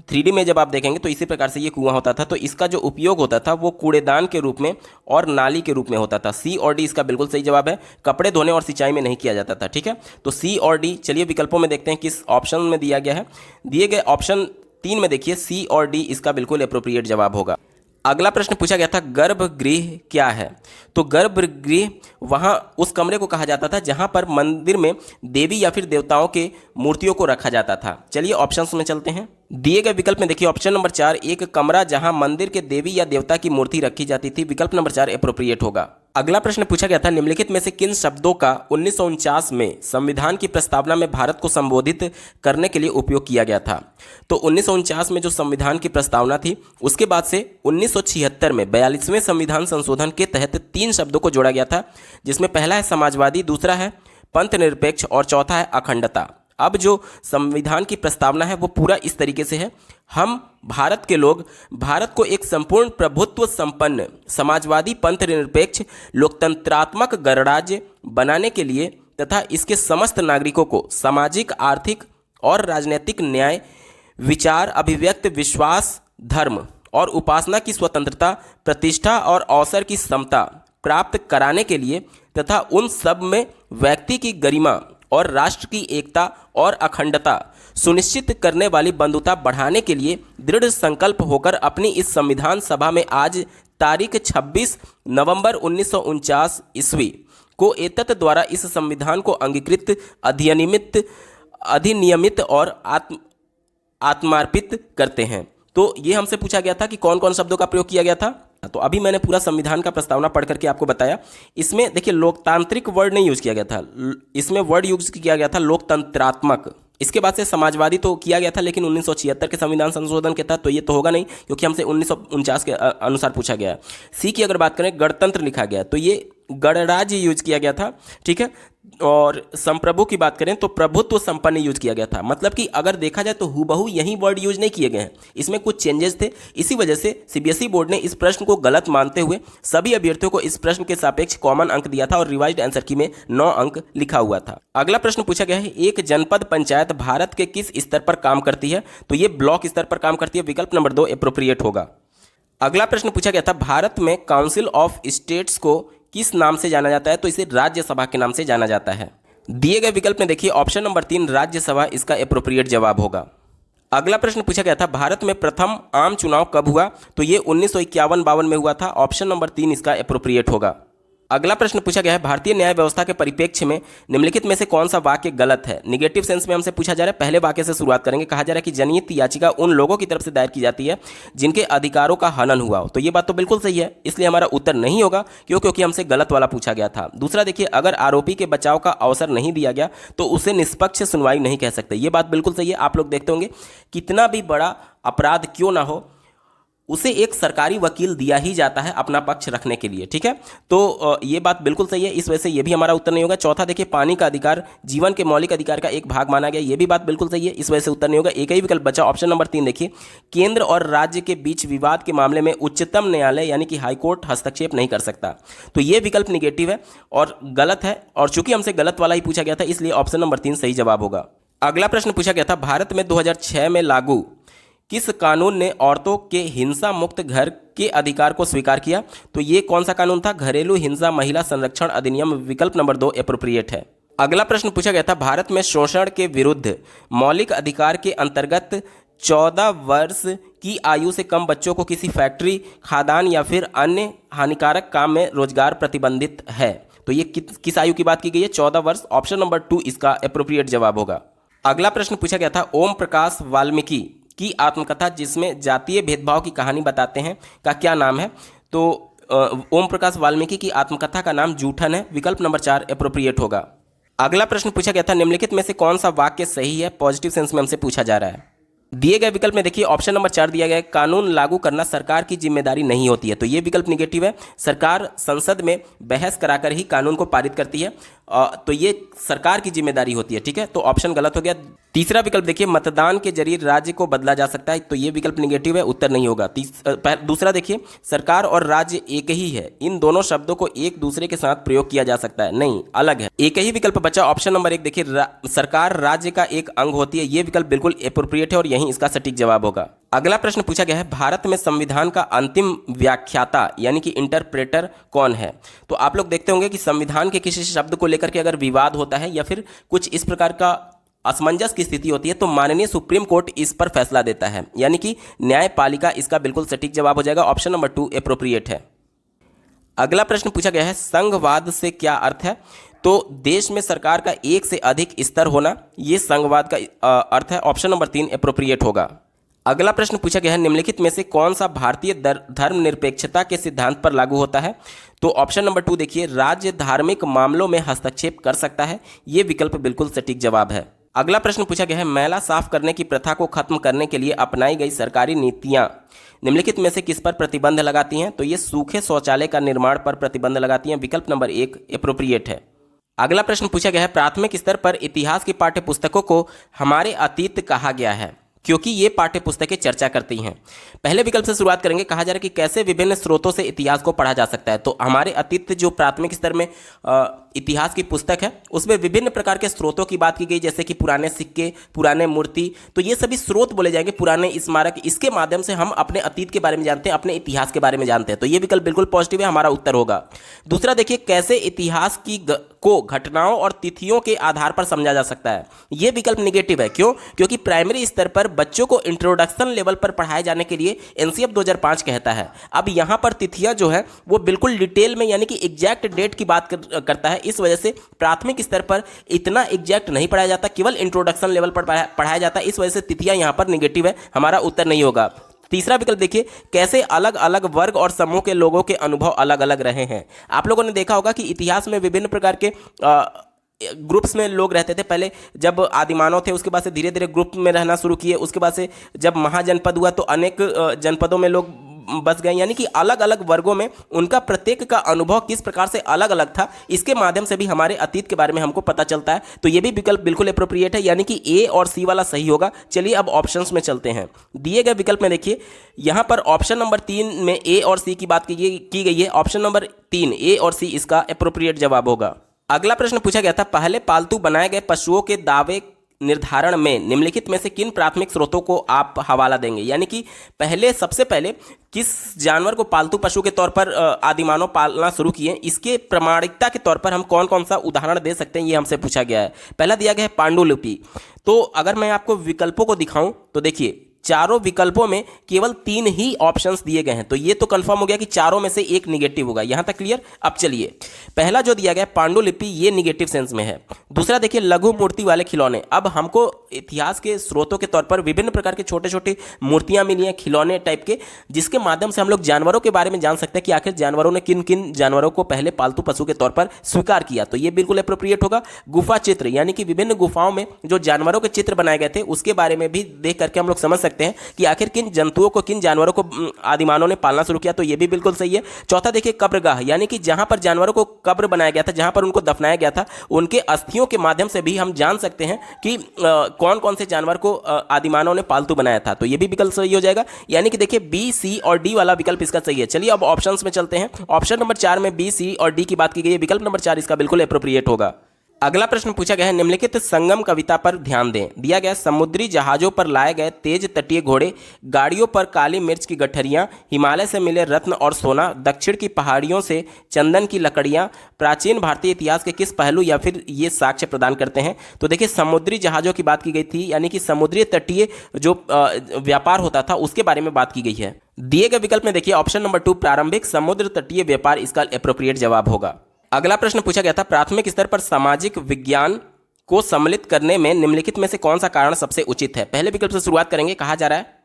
3D में जब आप देखेंगे तो इसी प्रकार से ये कुआं होता था। तो इसका जो उपयोग होता था वो कूड़ेदान के रूप में और नाली के रूप में होता था। सी और डी इसका बिल्कुल सही जवाब है। कपड़े धोने और सिंचाई में नहीं किया जाता था। ठीक है, तो सी और डी। चलिए विकल्पों में देखते हैं किस ऑप्शन में दिया गया है। दिए गए ऑप्शन 3 में देखिए सी और डी इसका बिल्कुल अप्रोप्रिएट जवाब होगा। अगला प्रश्न पूछा गया था, गर्भगृह क्या है। तो गर्भगृह वहाँ उस कमरे को कहा जाता था जहाँ पर मंदिर में देवी या फिर देवताओं के मूर्तियों को रखा जाता था। चलिए ऑप्शंस में चलते हैं। दिए गए विकल्प में देखिए ऑप्शन नंबर 4, एक कमरा जहां मंदिर के देवी या देवता की मूर्ति रखी जाती थी। विकल्प नंबर 4 अप्रोप्रिएट होगा। अगला प्रश्न पूछा गया था, निम्नलिखित में से किन शब्दों का 1949 में संविधान की प्रस्तावना में भारत को संबोधित करने के लिए उपयोग किया गया था। तो 1949 में जो संविधान की प्रस्तावना थी उसके बाद से 1976 में 42वें संविधान संशोधन के तहत 3 शब्दों को जोड़ा गया था, जिसमें पहला है समाजवादी, दूसरा है पंथ निरपेक्ष और चौथा है अखंडता। अब जो संविधान की प्रस्तावना है वो पूरा इस तरीके से है, हम भारत के लोग भारत को एक संपूर्ण प्रभुत्व संपन्न समाजवादी पंथ निरपेक्ष लोकतंत्रात्मक गणराज्य बनाने के लिए तथा इसके समस्त नागरिकों को सामाजिक, आर्थिक और राजनीतिक न्याय, विचार, अभिव्यक्ति, विश्वास, धर्म और उपासना की स्वतंत्रता, प्रतिष्ठा और अवसर की समता प्राप्त कराने के लिए तथा उन सब में व्यक्ति की गरिमा और राष्ट्र की एकता और अखंडता सुनिश्चित करने वाली बंधुता बढ़ाने के लिए दृढ़ संकल्प होकर अपनी इस संविधान सभा में आज तारीख 26 नवंबर 1949 ईस्वी को एतत् द्वारा इस संविधान को अंगीकृत, अधिनियमित और आत्मार्पित करते हैं। तो ये हमसे पूछा गया था कि कौन कौन शब्दों का प्रयोग किया गया था। तो अभी मैंने पूरा संविधान का प्रस्तावना पढ़ करके आपको बताया। इसमें देखिए लोकतांत्रिक वर्ड नहीं यूज किया गया था, इसमें वर्ड यूज किया गया था लोकतंत्रात्मक। इसके बाद से समाजवादी तो किया गया था, लेकिन 1976 के संविधान संशोधन के तहत तो ये तो होगा नहीं, क्योंकि हमसे 1949 के अनुसार पूछा गया है। सी की अगर बात करें, गणतंत्र लिखा गया तो ये गणराज्य यूज किया गया था। ठीक है, और संप्रभु की बात करें तो प्रभुत्व संपन्न यूज किया गया था। मतलब कि अगर देखा जाए तो हूबहू यही वर्ड यूज नहीं किए गए हैं, इसमें कुछ चेंजेस थे। इसी वजह से सीबीएसई बोर्ड ने इस प्रश्न को गलत मानते हुए सभी अभ्यर्थियों को इस प्रश्न के सापेक्ष कॉमन अंक दिया था और रिवाइज्ड आंसर की में 9 अंक लिखा हुआ था। अगला प्रश्न पूछा गया है, एक जनपद पंचायत भारत के किस स्तर पर काम करती है। तो ये ब्लॉक स्तर पर काम करती है। विकल्प नंबर 2 अप्रोप्रिएट होगा। अगला प्रश्न पूछा गया था, भारत में काउंसिल ऑफ स्टेट्स को किस नाम से जाना जाता है। तो इसे राज्यसभा के नाम से जाना जाता है। दिए गए विकल्प में देखिए ऑप्शन नंबर 3 राज्यसभा इसका अप्रोप्रिएट जवाब होगा। अगला प्रश्न पूछा गया था, भारत में प्रथम आम चुनाव कब हुआ। तो ये 1951-52 में हुआ था। ऑप्शन नंबर 3 इसका अप्रोप्रिएट होगा। अगला प्रश्न पूछा गया है, भारतीय न्याय व्यवस्था के परिप्रेक्ष्य में निम्नलिखित में से कौन सा वाक्य गलत है। निगेटिव सेंस में हमसे पूछा जा रहा है। पहले वाक्य से शुरुआत करेंगे। कहा जा रहा है कि जनहित याचिका उन लोगों की तरफ से दायर की जाती है जिनके अधिकारों का हनन हुआ हो। तो ये बात तो बिल्कुल सही है, इसलिए हमारा उत्तर नहीं होगा, क्योंकि हमसे गलत वाला पूछा गया था। दूसरा देखिए, अगर आरोपी के बचाव का अवसर नहीं दिया गया तो उसे निष्पक्ष सुनवाई नहीं कह सकते। ये बात बिल्कुल सही है। आप लोग देखते होंगे कितना भी बड़ा अपराध क्यों ना हो, उसे एक सरकारी वकील दिया ही जाता है अपना पक्ष रखने के लिए। ठीक है, तो ये बात बिल्कुल सही है, इस वजह से ये भी हमारा उत्तर नहीं होगा। चौथा देखिए, पानी का अधिकार जीवन के मौलिक अधिकार का एक भाग माना गया। ये भी बात बिल्कुल सही है, इस वजह से उत्तर नहीं होगा। एक ही विकल्प बचा, ऑप्शन नंबर 3 देखिए, केंद्र और राज्य के बीच विवाद के मामले में उच्चतम न्यायालय यानी कि हाईकोर्ट हस्तक्षेप नहीं कर सकता। तो ये विकल्प निगेटिव है और गलत है, और चूंकि हमसे गलत वाला ही पूछा गया था इसलिए ऑप्शन नंबर 3 सही जवाब होगा। अगला प्रश्न पूछा गया था, भारत में 2006 में लागू किस कानून ने औरतों के हिंसा मुक्त घर के अधिकार को स्वीकार किया। तो ये कौन सा कानून था, घरेलू हिंसा महिला संरक्षण अधिनियम। विकल्प नंबर 2 अप्रोप्रिएट है। अगला प्रश्न पूछा गया था, भारत में शोषण के विरुद्ध मौलिक अधिकार के अंतर्गत 14 वर्ष की आयु से कम बच्चों को किसी फैक्ट्री, खादान या फिर अन्य हानिकारक काम में रोजगार प्रतिबंधित है। तो ये किस आयु की बात की गई है, 14 वर्ष। ऑप्शन नंबर 2 इसका अप्रोप्रिएट जवाब होगा। अगला प्रश्न पूछा गया था, ओम प्रकाश वाल्मीकि की आत्मकथा जिसमें जातीय भेदभाव की कहानी बताते हैं का क्या नाम है। तो ओम प्रकाश वाल्मीकि की आत्मकथा का नाम जूठन है। विकल्प नंबर 4 अप्रोप्रिएट होगा। अगला प्रश्न पूछा गया था, निम्नलिखित में से कौन सा वाक्य सही है, पॉजिटिव सेंस में हमसे पूछा जा रहा है। दिए गए विकल्प में देखिए ऑप्शन नंबर 4 दिया गया है, कानून लागू करना सरकार की जिम्मेदारी नहीं होती है। तो ये विकल्प निगेटिव है। सरकार संसद में बहस कराकर ही कानून को पारित करती है। तो ये सरकार की जिम्मेदारी होती है। ठीक है, तो ऑप्शन गलत हो गया। तीसरा विकल्प देखिए, मतदान के जरिए राज्य को बदला जा सकता है, तो ये विकल्प निगेटिव है, उत्तर नहीं होगा। दूसरा देखिए, सरकार और राज्य एक ही है, इन दोनों शब्दों को एक दूसरे के साथ प्रयोग किया जा सकता है, नहीं, अलग है। एक ही विकल्प बचा, ऑप्शन नंबर 1 देखिए, सरकार राज्य का एक अंग होती है, ये विकल्प बिल्कुल एप्रोप्रिएट है और यही इसका सटीक जवाब होगा। अगला प्रश्न पूछा गया है, भारत में संविधान का अंतिम व्याख्याता यानी कि इंटरप्रेटर कौन है? तो आप लोग देखते होंगे कि संविधान के किसी शब्द को लेकर के अगर विवाद होता है या फिर कुछ इस प्रकार का असमंजस की स्थिति होती है तो माननीय सुप्रीम कोर्ट इस पर फैसला देता है, यानी कि न्यायपालिका इसका बिल्कुल सटीक जवाब हो जाएगा। ऑप्शन नंबर 2 एप्रोप्रिएट है। अगला प्रश्न पूछा गया है, संघवाद से क्या अर्थ है? तो देश में सरकार का एक से अधिक स्तर होना, ये संघवाद का अर्थ है। ऑप्शन नंबर 3 एप्रोप्रिएट होगा। अगला प्रश्न पूछा गया है, निम्नलिखित में से कौन सा भारतीय धर्मनिरपेक्षता के सिद्धांत पर लागू होता है? तो ऑप्शन नंबर 2 देखिए, राज्य धार्मिक मामलों में हस्तक्षेप कर सकता है, ये विकल्प बिल्कुल सटीक जवाब है। अगला प्रश्न पूछा गया है, मैला साफ करने की प्रथा को खत्म करने के लिए अपनाई गई सरकारी नीतियां निम्नलिखित में से किस पर प्रतिबंध लगाती हैं? तो ये सूखे शौचालय का निर्माण पर प्रतिबंध लगाती हैं, विकल्प नंबर 1 एप्रोप्रिएट है। अगला प्रश्न पूछा गया है, प्राथमिक स्तर पर इतिहास की पाठ्य पुस्तकों को हमारे अतीत कहा गया है क्योंकि ये पाठ्य पुस्तकें चर्चा करती हैं। पहले विकल्प से शुरुआत करेंगे, कहा जा रहा है कि कैसे विभिन्न स्रोतों से इतिहास को पढ़ा जा सकता है। तो हमारे अतीत जो प्राथमिक स्तर में इतिहास की पुस्तक है उसमें विभिन्न प्रकार के स्रोतों की बात की गई, जैसे कि पुराने सिक्के, पुराने मूर्ति, तो ये सभी स्रोत बोले जाएंगे, पुराने स्मारक, इसके माध्यम से हम अपने अतीत के बारे में जानते हैं, अपने इतिहास के बारे में जानते हैं, तो ये विकल्प बिल्कुल पॉजिटिव है, हमारा उत्तर होगा। दूसरा देखिए, कैसे इतिहास को घटनाओं और तिथियों के आधार पर समझा जा सकता है, ये विकल्प निगेटिव है। क्यों? क्योंकि प्राइमरी स्तर पर बच्चों को इंट्रोडक्शन लेवल पर पढ़ाए जाने के लिए एनसीएफ 2005 कहता है। अब यहाँ पर तिथियां जो है वो बिल्कुल डिटेल में यानी कि एग्जैक्ट डेट की बात करता है, इस वजह से प्राथमिक स्तर पर इतना एग्जैक्ट नहीं पढ़ाया जाता, केवल इंट्रोडक्शन लेवल पर पढ़ाया जाता है, इस वजह से तिथियां यहाँ पर निगेटिव है, हमारा उत्तर नहीं होगा। तीसरा विकल्प देखिए, कैसे अलग अलग वर्ग और समूह के लोगों के अनुभव अलग अलग रहे हैं। आप लोगों ने देखा होगा कि इतिहास में विभिन्न प्रकार के ग्रुप्स में लोग रहते थे। पहले जब आदिमानव थे उसके बाद से धीरे धीरे ग्रुप में रहना शुरू किए, उसके बाद से जब महाजनपद हुआ तो अनेक जनपदों में लोग बस गए, यानी कि अलग अलग वर्गों में उनका प्रत्येक का अनुभव किस प्रकार से अलग अलग था, इसके माध्यम से भी हमारे अतीत के बारे में हमको पता चलता है। तो ये भी विकल्प बिल्कुल एप्रोप्रिएट है, यानी कि ए और सी वाला सही होगा। चलिए अब ऑप्शंस में चलते हैं। दिए गए विकल्प में देखिए, यहाँ पर ऑप्शन नंबर 3 में ए और सी की बात की गई है। ऑप्शन नंबर 3 ए और सी इसका एप्रोप्रिएट जवाब होगा। अगला प्रश्न पूछा गया था, पहले पालतू बनाए गए पशुओं के दावे निर्धारण में निम्नलिखित में से किन प्राथमिक स्रोतों को आप हवाला देंगे, यानी कि सबसे पहले किस जानवर को पालतू पशु के तौर पर आदिमानव पालना शुरू किए, इसके प्रमाणिकता के तौर पर हम कौन कौन सा उदाहरण दे सकते हैं, ये हमसे पूछा गया है। पहला दिया गया है पांडुलिपि। तो अगर मैं आपको विकल्पों को दिखाऊं तो देखिए, चारों विकल्पों में केवल 3 ही ऑप्शंस दिए गए हैं, तो ये तो कंफर्म हो गया कि चारों में से एक निगेटिव होगा। यहां तक क्लियर? अब चलिए, पहला जो दिया गया पांडुलिपि, ये निगेटिव सेंस में है। दूसरा देखिए, लघु मूर्ति वाले खिलौने। अब हमको इतिहास के स्रोतों के तौर पर विभिन्न प्रकार के छोटे छोटे मूर्तियां मिली हैं, खिलौने टाइप के, जिसके माध्यम से हम लोग जानवरों के बारे में जान सकते हैं कि आखिर जानवरों ने किन किन जानवरों को पहले पालतू पशु के तौर पर स्वीकार किया, तो ये बिल्कुल एप्रोप्रिएट होगा। गुफा चित्र, यानी कि विभिन्न गुफाओं में जो जानवरों के चित्र बनाए गए थे उसके बारे में भी देख करके हम लोग समझ सकते हैं कि आखिर किन जंतुओं को, किन जानवरों को आदिमानव ने पालना शुरू किया, तो ये भी बिल्कुल सही है। चौथा देखिए, कब्रगाह, यानी कि जहां पर जानवरों को कब्र बनाया गया था, जहां पर उनको दफनाया गया था, उनके अस्थियों के माध्यम से भी हम जान सकते हैं कि कौन कौन से जानवर को आदिमानव ने पालतू बनाया था, तो ये भी विकल्प सही हो जाएगा। यानी कि देखिए, बी, सी और डी वाला विकल्प इसका सही है। चलिए अब ऑप्शंस में चलते हैं। ऑप्शन नंबर 4 में बी, सी और डी की बात की गई है, विकल्प नंबर 4 इसका बिल्कुल एप्रोप्रिएट होगा। अगला प्रश्न पूछा गया है, निम्नलिखित संगम कविता पर ध्यान दें। दिया गया, समुद्री जहाजों पर लाए गए तेज तटीय घोड़े, गाड़ियों पर काली मिर्च की गठरियां, हिमालय से मिले रत्न और सोना, दक्षिण की पहाड़ियों से चंदन की लकड़ियां, प्राचीन भारतीय इतिहास के किस पहलू या फिर ये साक्ष्य प्रदान करते हैं? तो देखिए, समुद्री जहाजों की बात की गई थी, यानी कि समुद्री तटीय जो व्यापार होता था उसके बारे में बात की गई है। दिए गए विकल्प में देखिए, ऑप्शन नंबर 2 प्रारंभिक समुद्र तटीय व्यापार इसका एप्रोप्रिएट जवाब होगा। अगला प्रश्न पूछा गया था, प्राथमिक स्तर पर सामाजिक विज्ञान को सम्मिलित करने में निम्नलिखित में से कौन सा कारण सबसे उचित है? पहले विकल्प से शुरुआत करेंगे। कहा जा रहा है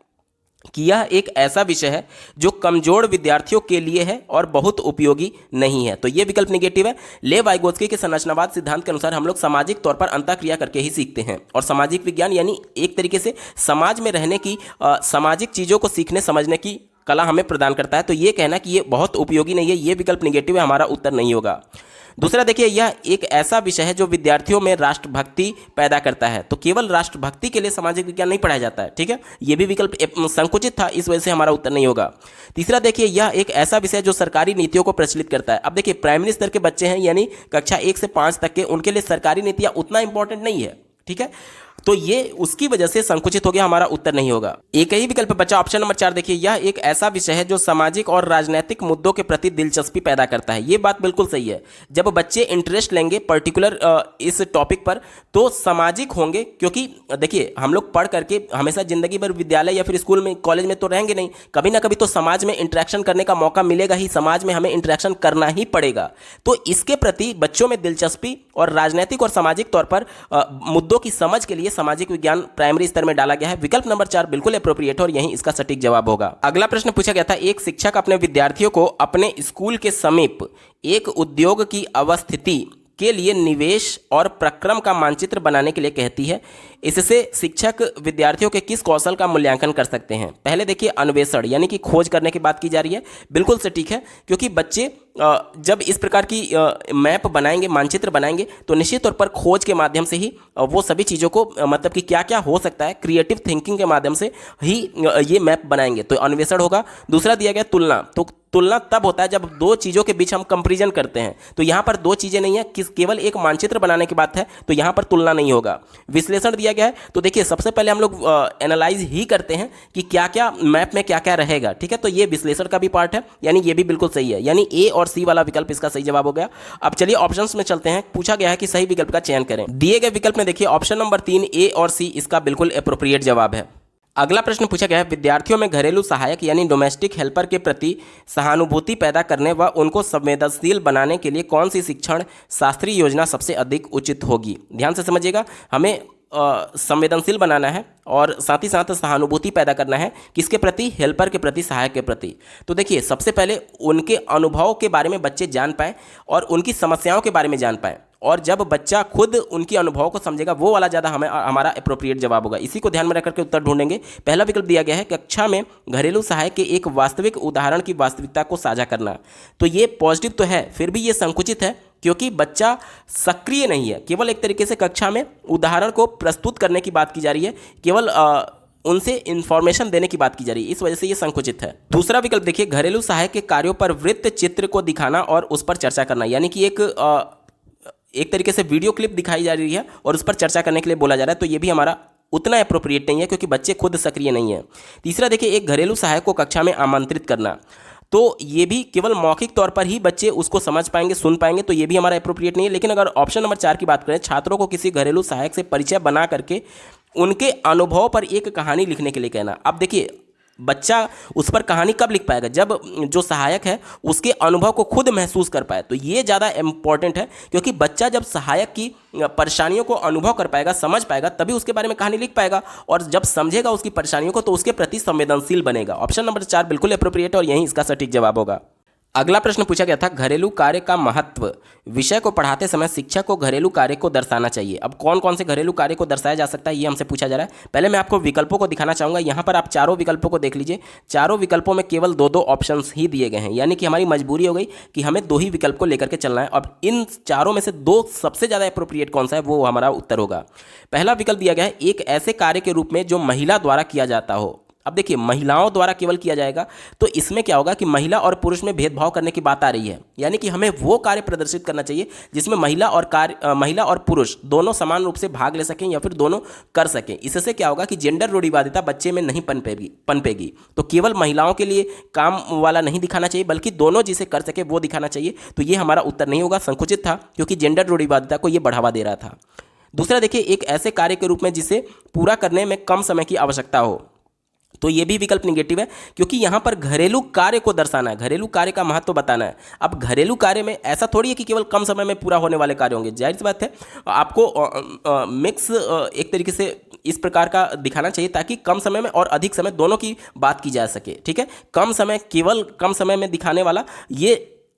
कि यह एक ऐसा विषय है जो कमजोर विद्यार्थियों के लिए है और बहुत उपयोगी नहीं है, तो यह विकल्प निगेटिव है। लेव वाइगोत्स्की के संरचनावाद सिद्धांत के अनुसार हम लोग सामाजिक तौर पर अंतःक्रिया करके ही सीखते हैं, और सामाजिक विज्ञान यानी एक तरीके से समाज में रहने की, सामाजिक चीजों को सीखने समझने की कला हमें प्रदान करता है। तो ये कहना कि ये बहुत उपयोगी नहीं है, ये विकल्प निगेटिव है, हमारा उत्तर नहीं होगा। दूसरा देखिए, यह एक ऐसा विषय है जो विद्यार्थियों में राष्ट्रभक्ति पैदा करता है। तो केवल राष्ट्रभक्ति के लिए सामाजिक विज्ञान नहीं पढ़ाया जाता है, ठीक है, ये भी विकल्प संकुचित था, इस वजह से हमारा उत्तर नहीं होगा। तीसरा देखिए, यह एक ऐसा विषय जो सरकारी नीतियों को प्रचलित करता है। अब देखिए, प्राइमरी स्तर के बच्चे हैं, यानी कक्षा 1 से 5 तक के, उनके लिए सरकारी नीतियां उतना इंपॉर्टेंट नहीं है, ठीक है, तो ये उसकी वजह से संकुचित हो गया, हमारा उत्तर नहीं होगा। एक ही विकल्प बचा ऑप्शन नंबर 4। देखिए, यह एक ऐसा विषय है जो सामाजिक और राजनीतिक मुद्दों के प्रति दिलचस्पी पैदा करता है। ये बात बिल्कुल सही है, जब बच्चे इंटरेस्ट लेंगे पर्टिकुलर इस टॉपिक पर तो सामाजिक होंगे, क्योंकि देखिए हम लोग पढ़ करके हमेशा जिंदगी भर विद्यालय या फिर स्कूल में कॉलेज में तो रहेंगे नहीं, कभी ना कभी तो समाज में इंटरेक्शन करने का मौका मिलेगा ही, समाज में हमें इंटरेक्शन करना ही पड़ेगा। तो इसके प्रति बच्चों में दिलचस्पी और राजनीतिक और सामाजिक तौर पर मुद्दों की समझ के लिए सामाजिक विज्ञान प्राइमरी स्तर में डाला गया है। विकल्प नंबर 4 बिल्कुल एप्रोप्रिएट है और यही इसका सटीक जवाब होगा। अगला प्रश्न पूछा गया था, एक शिक्षक अपने विद्यार्थियों को अपने स्कूल के समीप एक उद्योग की अवस्थिति के लिए निवेश और प्रक्रम का मानचित्र बनाने के लिए कहती है। इससे शिक्षक विद्यार्थियों के किस कौशल का मूल्यांकन कर सकते हैं? पहले देखिए, अन्वेषण यानी कि खोज करने की बात की जा रही है, बिल्कुल सटीक है, क्योंकि बच्चे जब इस प्रकार की मैप बनाएंगे, मानचित्र बनाएंगे, तो निश्चित तौर पर खोज के माध्यम से ही वो सभी चीज़ों को मतलब कि क्या क्या हो सकता है, क्रिएटिव थिंकिंग के माध्यम से ही ये मैप बनाएंगे, तो अन्वेषण होगा। दूसरा दिया गया तुलना, तो तुलना तब होता है जब दो चीज़ों के बीच हम कंपैरिजन करते हैं, तो यहाँ पर दो चीज़ें नहीं है, केवल एक मानचित्र बनाने की बात है, तो यहाँ पर तुलना नहीं होगा। विश्लेषण दिया गया है, तो देखिए सबसे पहले हम लोग एनालाइज ही करते हैं कि क्या क्या मैप में क्या क्या रहेगा, ठीक है, तो ये विश्लेषण का भी पार्ट है, यानी ये भी बिल्कुल सही है, यानी ए और सी वाला विकल्प इसका सही जवाब हो गया। अब चलिए ऑप्शंस में चलते हैं, पूछा गया है कि सही विकल्प का चयन करें। दिए गए विकल्प में देखिए ऑप्शन नंबर 3 ए और सी इसका बिल्कुल एप्रोप्रिएट जवाब है। अगला प्रश्न पूछा गया है, विद्यार्थियों में घरेलू सहायक यानी डोमेस्टिक हेल्पर के प्रति सहानुभूति पैदा करने व उनको संवेदनशील बनाने के लिए कौन सी शिक्षण शास्त्रीय योजना सबसे अधिक उचित होगी? ध्यान से समझिएगा, हमें संवेदनशील बनाना है और साथ ही साथ सहानुभूति पैदा करना है, किसके प्रति? हेल्पर के प्रति, सहायक के प्रति। तो देखिए सबसे पहले उनके अनुभव के बारे में बच्चे जान पाएँ और उनकी समस्याओं के बारे में जान पाएँ, और जब बच्चा खुद उनके अनुभव को समझेगा वो वाला ज़्यादा हमारा अप्रोप्रिएट जवाब होगा। इसी को ध्यान में रख करके उत्तर ढूंढेंगे। पहला विकल्प दिया गया है, कक्षा में घरेलू सहायक के एक वास्तविक उदाहरण की वास्तविकता को साझा करना। तो ये पॉजिटिव तो है, फिर भी ये संकुचित है, क्योंकि बच्चा सक्रिय नहीं है, केवल एक तरीके से कक्षा में उदाहरण को प्रस्तुत करने की बात की जा रही है, केवल उनसे इंफॉर्मेशन देने की बात की जा रही है, इस वजह से ये संकुचित है। दूसरा विकल्प देखिए, घरेलू सहायक के कार्यों पर वृत्त चित्र को दिखाना और उस पर चर्चा करना, यानी कि एक तरीके से वीडियो क्लिप दिखाई जा रही है और उस पर चर्चा करने के लिए बोला जा रहा है, तो ये भी हमारा उतना अप्रोप्रिएट नहीं है, क्योंकि बच्चे खुद सक्रिय नहीं है। तीसरा देखिए, एक घरेलू सहायक को कक्षा में आमंत्रित करना, तो ये भी केवल मौखिक तौर पर ही बच्चे उसको समझ पाएंगे, सुन पाएंगे, तो ये भी हमारा अप्रोप्रिएट नहीं है। लेकिन अगर ऑप्शन नंबर 4 की बात करें, छात्रों को किसी घरेलू सहायक से परिचय बना करके उनके अनुभव पर एक कहानी लिखने के लिए कहना। अब देखिए बच्चा उस पर कहानी कब लिख पाएगा? जब जो सहायक है उसके अनुभव को खुद महसूस कर पाए, तो ये ज़्यादा इम्पॉर्टेंट है, क्योंकि बच्चा जब सहायक की परेशानियों को अनुभव कर पाएगा, समझ पाएगा, तभी उसके बारे में कहानी लिख पाएगा, और जब समझेगा उसकी परेशानियों को तो उसके प्रति संवेदनशील बनेगा। ऑप्शन नंबर 4 बिल्कुल एप्रोप्रिएट और यही इसका सटीक जवाब होगा। अगला प्रश्न पूछा गया था, घरेलू कार्य का महत्व। विषय को पढ़ाते समय शिक्षक को घरेलू कार्य को दर्शाना चाहिए। अब कौन कौन से घरेलू कार्य को दर्शाया जा सकता है, ये हमसे पूछा जा रहा है। पहले मैं आपको विकल्पों को दिखाना चाहूँगा। यहाँ पर आप चारों विकल्पों को देख लीजिए, चारों विकल्पों में केवल दो ऑप्शंस ही दिए गए हैं, यानी कि हमारी मजबूरी हो गई कि हमें 2 ही विकल्प को लेकर के चलना है। अब इन चारों में से 2 सबसे ज़्यादा अप्रोप्रिएट कौन सा है, वो हमारा उत्तर होगा। पहला विकल्प दिया गया है, एक ऐसे कार्य के रूप में जो महिला द्वारा किया जाता हो। अब देखिए महिलाओं द्वारा केवल किया जाएगा, तो इसमें क्या होगा कि महिला और पुरुष में भेदभाव करने की बात आ रही है, यानी कि हमें वो कार्य प्रदर्शित करना चाहिए जिसमें महिला और पुरुष दोनों समान रूप से भाग ले सकें या फिर दोनों कर सकें। इससे क्या होगा कि जेंडर रूढ़िवादिता बच्चे में नहीं पनपेगी। तो केवल महिलाओं के लिए काम वाला नहीं दिखाना चाहिए, बल्कि दोनों जिसे कर सके वो दिखाना चाहिए। तो ये हमारा उत्तर नहीं होगा, संकुचित था, क्योंकि जेंडर रूढ़िवादिता को ये बढ़ावा दे रहा था। दूसरा देखिए, एक ऐसे कार्य के रूप में जिसे पूरा करने में कम समय की आवश्यकता हो, तो ये भी विकल्प निगेटिव है, क्योंकि यहाँ पर घरेलू कार्य को दर्शाना है, घरेलू कार्य का महत्व बताना है। अब घरेलू कार्य में ऐसा थोड़ी है कि केवल कम समय में पूरा होने वाले कार्य होंगे, जाहिर सी बात है आपको मिक्स एक तरीके से इस प्रकार का दिखाना चाहिए, ताकि कम समय में और अधिक समय दोनों की बात की जा सके, ठीक है। केवल कम समय में दिखाने वाला ये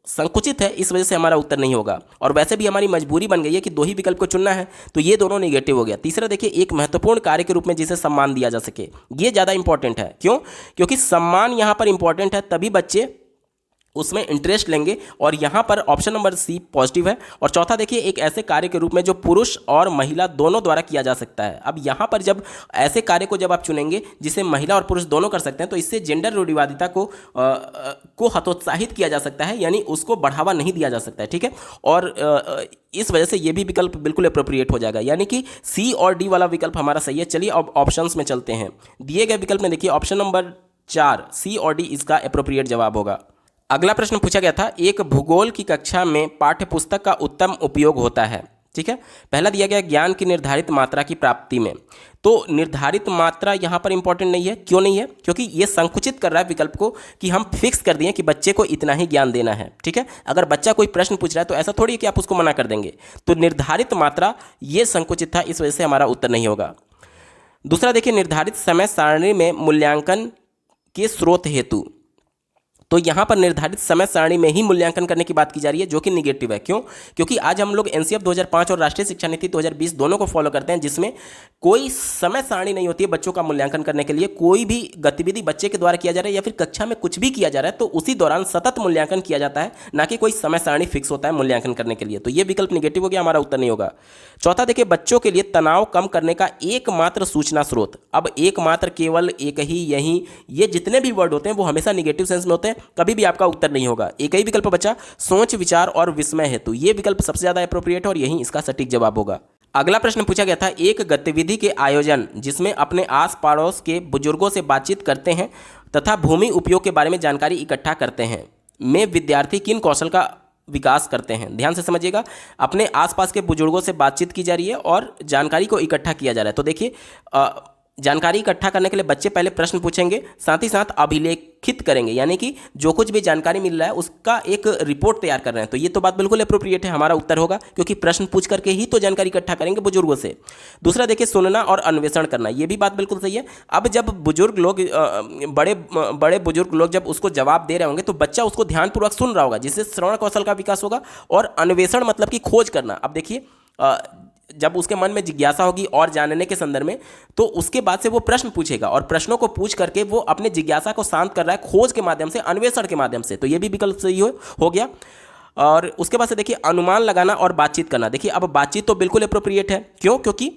संकुचित है, इस वजह से हमारा उत्तर नहीं होगा। और वैसे भी हमारी मजबूरी बन गई है कि दो ही विकल्प को चुनना है, तो ये दोनों नेगेटिव हो गया। तीसरा देखिए, एक महत्वपूर्ण कार्य के रूप में जिसे सम्मान दिया जा सके, ये ज़्यादा इंपॉर्टेंट है। क्यों? क्योंकि सम्मान यहाँ पर इंपॉर्टेंट है, तभी बच्चे उसमें इंटरेस्ट लेंगे, और यहाँ पर ऑप्शन नंबर सी पॉजिटिव है। और चौथा देखिए, एक ऐसे कार्य के रूप में जो पुरुष और महिला दोनों द्वारा किया जा सकता है। अब यहाँ पर जब ऐसे कार्य को जब आप चुनेंगे जिसे महिला और पुरुष दोनों कर सकते हैं, तो इससे जेंडर रूढ़िवादिता को हतोत्साहित किया जा सकता है, यानी उसको बढ़ावा नहीं दिया जा सकता है। ठीक है, और इस वजह से ये भी विकल्प बिल्कुल अप्रोप्रिएट हो जाएगा, यानी कि सी और डी वाला विकल्प हमारा सही है। चलिए अब ऑप्शंस में चलते हैं। दिए गए विकल्प में देखिए ऑप्शन नंबर 4 सी और डी इसका अप्रोप्रिएट जवाब होगा। अगला प्रश्न पूछा गया था, एक भूगोल की कक्षा में पाठ्यपुस्तक का उत्तम उपयोग होता है। ठीक है, पहला दिया गया ज्ञान की निर्धारित मात्रा की प्राप्ति में। तो निर्धारित मात्रा यहाँ पर इंपॉर्टेंट नहीं है। क्यों नहीं है? क्योंकि ये संकुचित कर रहा है विकल्प को कि हम फिक्स कर दिए कि बच्चे को इतना ही ज्ञान देना है। ठीक है, अगर बच्चा कोई प्रश्न पूछ रहा है तो ऐसा थोड़ी है कि आप उसको मना कर देंगे। तो निर्धारित मात्रा ये संकुचित था, इस वजह से हमारा उत्तर नहीं होगा। दूसरा देखिए, निर्धारित समय सारणी में मूल्यांकन के स्रोत हेतु। तो यहाँ पर निर्धारित समय सारणी में ही मूल्यांकन करने की बात की जा रही है, जो कि निगेटिव है। क्यों? क्योंकि आज हम लोग एनसीएफ 2005 और राष्ट्रीय शिक्षा नीति 2020 दोनों को फॉलो करते हैं, जिसमें कोई समय सारणी नहीं होती है बच्चों का मूल्यांकन करने के लिए। कोई भी गतिविधि बच्चे के द्वारा किया जा रहा है या फिर कक्षा में कुछ भी किया जा रहा है, तो उसी दौरान सतत मूल्यांकन किया जाता है, ना कि कोई समय सारणी फिक्स होता है मूल्यांकन करने के लिए। तो ये विकल्प निगेटिव हो गया, हमारा उत्तर नहीं होगा। चौथा देखिए, बच्चों के लिए तनाव कम करने का एकमात्र सूचना स्रोत। अब एकमात्र, केवल, एक ही, यही, ये जितने भी वर्ड होते हैं वो हमेशा निगेटिव सेंस में होते हैं, कभी भी आपका उत्तर नहीं होगा। एक ही विकल्प बचा, सोच विचार और विस्मय हेतु। ये विकल्प सबसे ज्यादा एप्रोप्रिएट है और यही इसका सटीक जवाब होगा। अगला प्रश्न पूछा गया था, एक गतिविधि के आयोजन जिसमें अपने आस पड़ोस के बुजुर्गों से बातचीत करते हैं तथा भूमि उपयोग के बारे में जानकारी इकट्ठा करते हैं में विद्यार्थी किन कौशल का विकास करते हैं। ध्यान से समझिएगा, अपने आसपास के बुजुर्गों से बातचीत की जा रही है और जानकारी को इकट्ठा किया जा रहा है। तो देखिए, जानकारी इकट्ठा करने के लिए बच्चे पहले प्रश्न पूछेंगे, साथ ही साथ अभिलेखित करेंगे, यानी कि जो कुछ भी जानकारी मिल रहा है उसका एक रिपोर्ट तैयार कर रहे हैं। तो ये तो बात बिल्कुल अप्रोप्रिएट है, हमारा उत्तर होगा, क्योंकि प्रश्न पूछ करके ही तो जानकारी इकट्ठा करेंगे बुजुर्गों से। दूसरा देखिए, सुनना और अन्वेषण करना, ये भी बात बिल्कुल सही है। अब जब बुजुर्ग लोग, बड़े बुजुर्ग लोग जब उसको जवाब दे रहे होंगे, तो बच्चा उसको ध्यानपूर्वक सुन रहा होगा, जिससे श्रवण कौशल का विकास होगा। और अन्वेषण मतलब कि खोज करना। अब देखिए, जब उसके मन में जिज्ञासा होगी और जानने के संदर्भ में, तो उसके बाद से वो प्रश्न पूछेगा, और प्रश्नों को पूछ करके वो अपने जिज्ञासा को शांत कर रहा है खोज के माध्यम से, अन्वेषण के माध्यम से। तो ये भी विकल्प सही हो गया। और उसके बाद से देखिए, अनुमान लगाना और बातचीत करना। देखिए, अब बातचीत तो बिल्कुल एप्रोप्रिएट है। क्यों? क्योंकि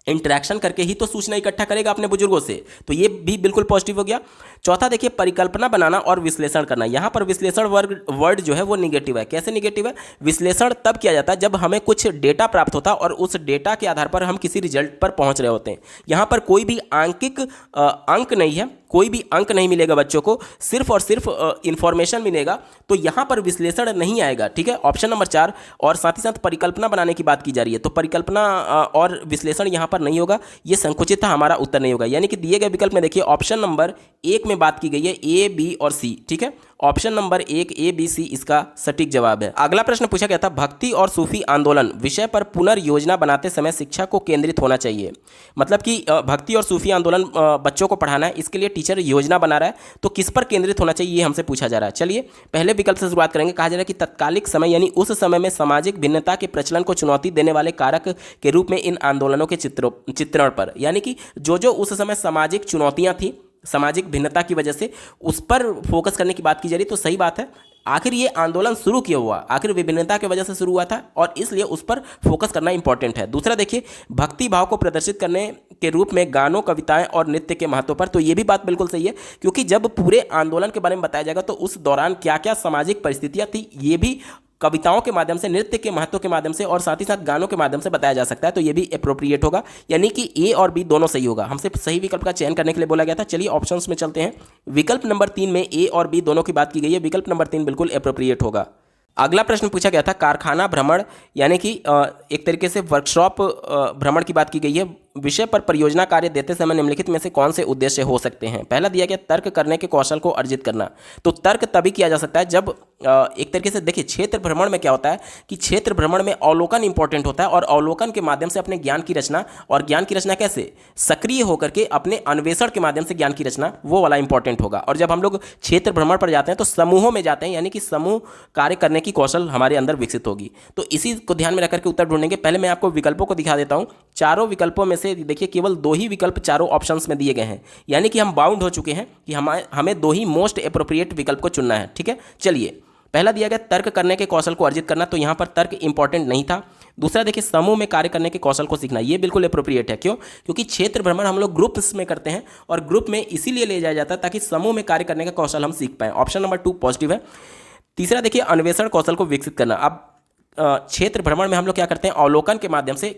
इंटरेक्शन करके ही तो सूचना इकट्ठा करेगा अपने बुजुर्गों से, तो ये भी बिल्कुल पॉजिटिव हो गया। चौथा देखिए, परिकल्पना बनाना और विश्लेषण करना। यहाँ पर विश्लेषण वर्ड जो है वो निगेटिव है। कैसे निगेटिव है? विश्लेषण तब किया जाता है जब हमें कुछ डेटा प्राप्त होता है और उस डेटा के आधार पर हम किसी रिजल्ट पर पहुंच रहे होते हैं। यहाँ पर कोई भी आंकिक अंक नहीं है, कोई भी अंक नहीं मिलेगा बच्चों को, सिर्फ और सिर्फ इंफॉर्मेशन मिलेगा। तो यहाँ पर विश्लेषण नहीं आएगा। ठीक है, ऑप्शन नंबर 4। और साथ ही साथ परिकल्पना बनाने की बात की जा रही है, तो परिकल्पना और विश्लेषण यहाँ पर नहीं होगा, ये संकुचित था, हमारा उत्तर नहीं होगा। यानी कि दिए गए विकल्प में देखिए ऑप्शन नंबर 1 में बात की गई है, ए, बी और सी। ठीक है, ऑप्शन नंबर 1 ए, बी, सी इसका सटीक जवाब है। अगला प्रश्न पूछा गया था, भक्ति और सूफी आंदोलन विषय पर पुनर्योजना बनाते समय शिक्षा को केंद्रित होना चाहिए। मतलब कि भक्ति और सूफी आंदोलन बच्चों को पढ़ाना है, इसके लिए टीचर योजना बना रहा है, तो किस पर केंद्रित होना चाहिए ये हमसे पूछा जा रहा है। चलिए पहले विकल्प से शुरुआत करेंगे। कहा जा रहा है कि तत्कालिक समय, यानी उस समय में सामाजिक भिन्नता के प्रचलन को चुनौती देने वाले कारक के रूप में इन आंदोलनों के चित्रण पर, यानी कि जो उस समय सामाजिक चुनौतियां थी, सामाजिक भिन्नता की वजह से, उस पर फोकस करने की बात की जा रही है। तो सही बात है, आखिर ये आंदोलन शुरू क्यों हुआ, आखिर विभिन्नता की वजह से शुरू हुआ था, और इसलिए उस पर फोकस करना इंपॉर्टेंट है। दूसरा देखिए, भक्ति भाव को प्रदर्शित करने के रूप में गानों, कविताएं और नृत्य के महत्व पर। तो ये भी बात बिल्कुल सही है, क्योंकि जब पूरे आंदोलन के बारे में बताया जाएगा तो उस दौरान क्या क्या सामाजिक परिस्थितियां थी, ये भी कविताओं के माध्यम से, नृत्य के महत्व के माध्यम से और साथ ही साथ गानों के माध्यम से बताया जा सकता है। तो ये भी अप्रोप्रिएट होगा, यानी कि ए और बी दोनों सही होगा। हमसे सही विकल्प का चयन करने के लिए बोला गया था। चलिए ऑप्शंस में चलते हैं। विकल्प नंबर 3 में ए और बी दोनों की बात की गई है, विकल्प नंबर 3 बिल्कुल अप्रोप्रिएट होगा। अगला प्रश्न पूछा गया था, कारखाना भ्रमण, यानी कि एक तरीके से वर्कशॉप भ्रमण की बात की गई है, विषय पर परियोजना कार्य देते समय निम्नलिखित में से कौन से उद्देश्य हो सकते हैं। पहला दिया गया तर्क करने के कौशल को अर्जित करना। तो तर्क तभी किया जा सकता है जब एक तरीके से देखिए क्षेत्र भ्रमण में क्या होता है कि क्षेत्र भ्रमण में अवलोकन इंपॉर्टेंट होता है और अवलोकन के माध्यम से अपने ज्ञान की रचना, और ज्ञान की रचना कैसे, सक्रिय होकर के अपने अन्वेषण के माध्यम से ज्ञान की रचना, वो वाला इंपॉर्टेंट होगा। और जब हम लोग क्षेत्र भ्रमण पर जाते हैं तो समूहों में जाते हैं, यानी कि समूह कार्य करने की कौशल हमारे अंदर विकसित होगी। तो इसी को ध्यान में रखकर के उत्तर ढूंढेंगे। पहले मैं आपको विकल्पों को दिखा देता हूं। चारों विकल्पों में से देखिए केवल 2 ही विकल्प चारों ऑप्शंस में दिए गए हैं, यानी कि हम बाउंड हो चुके हैं कि हमें 2 ही मोस्ट एप्रोप्रिएट विकल्प को चुनना है। ठीक है, चलिए। पहला दिया गया तर्क करने के कौशल को अर्जित करना, तो यहाँ पर तर्क इंपॉर्टेंट नहीं था। दूसरा देखिए समूह में कार्य करने के कौशल को सीखना, ये बिल्कुल एप्रोप्रिएट है। क्यों? क्योंकि क्षेत्र भ्रमण हम लोग ग्रुप्स में करते हैं और ग्रुप में इसीलिए ले जाया जाता है ताकि समूह में कार्य करने का कौशल हम सीख पाएं। ऑप्शन नंबर 2 पॉजिटिव है। तीसरा देखिए अन्वेषण कौशल को विकसित करना। अब क्षेत्र भ्रमण में हम लोग क्या करते हैं, अवलोकन के माध्यम से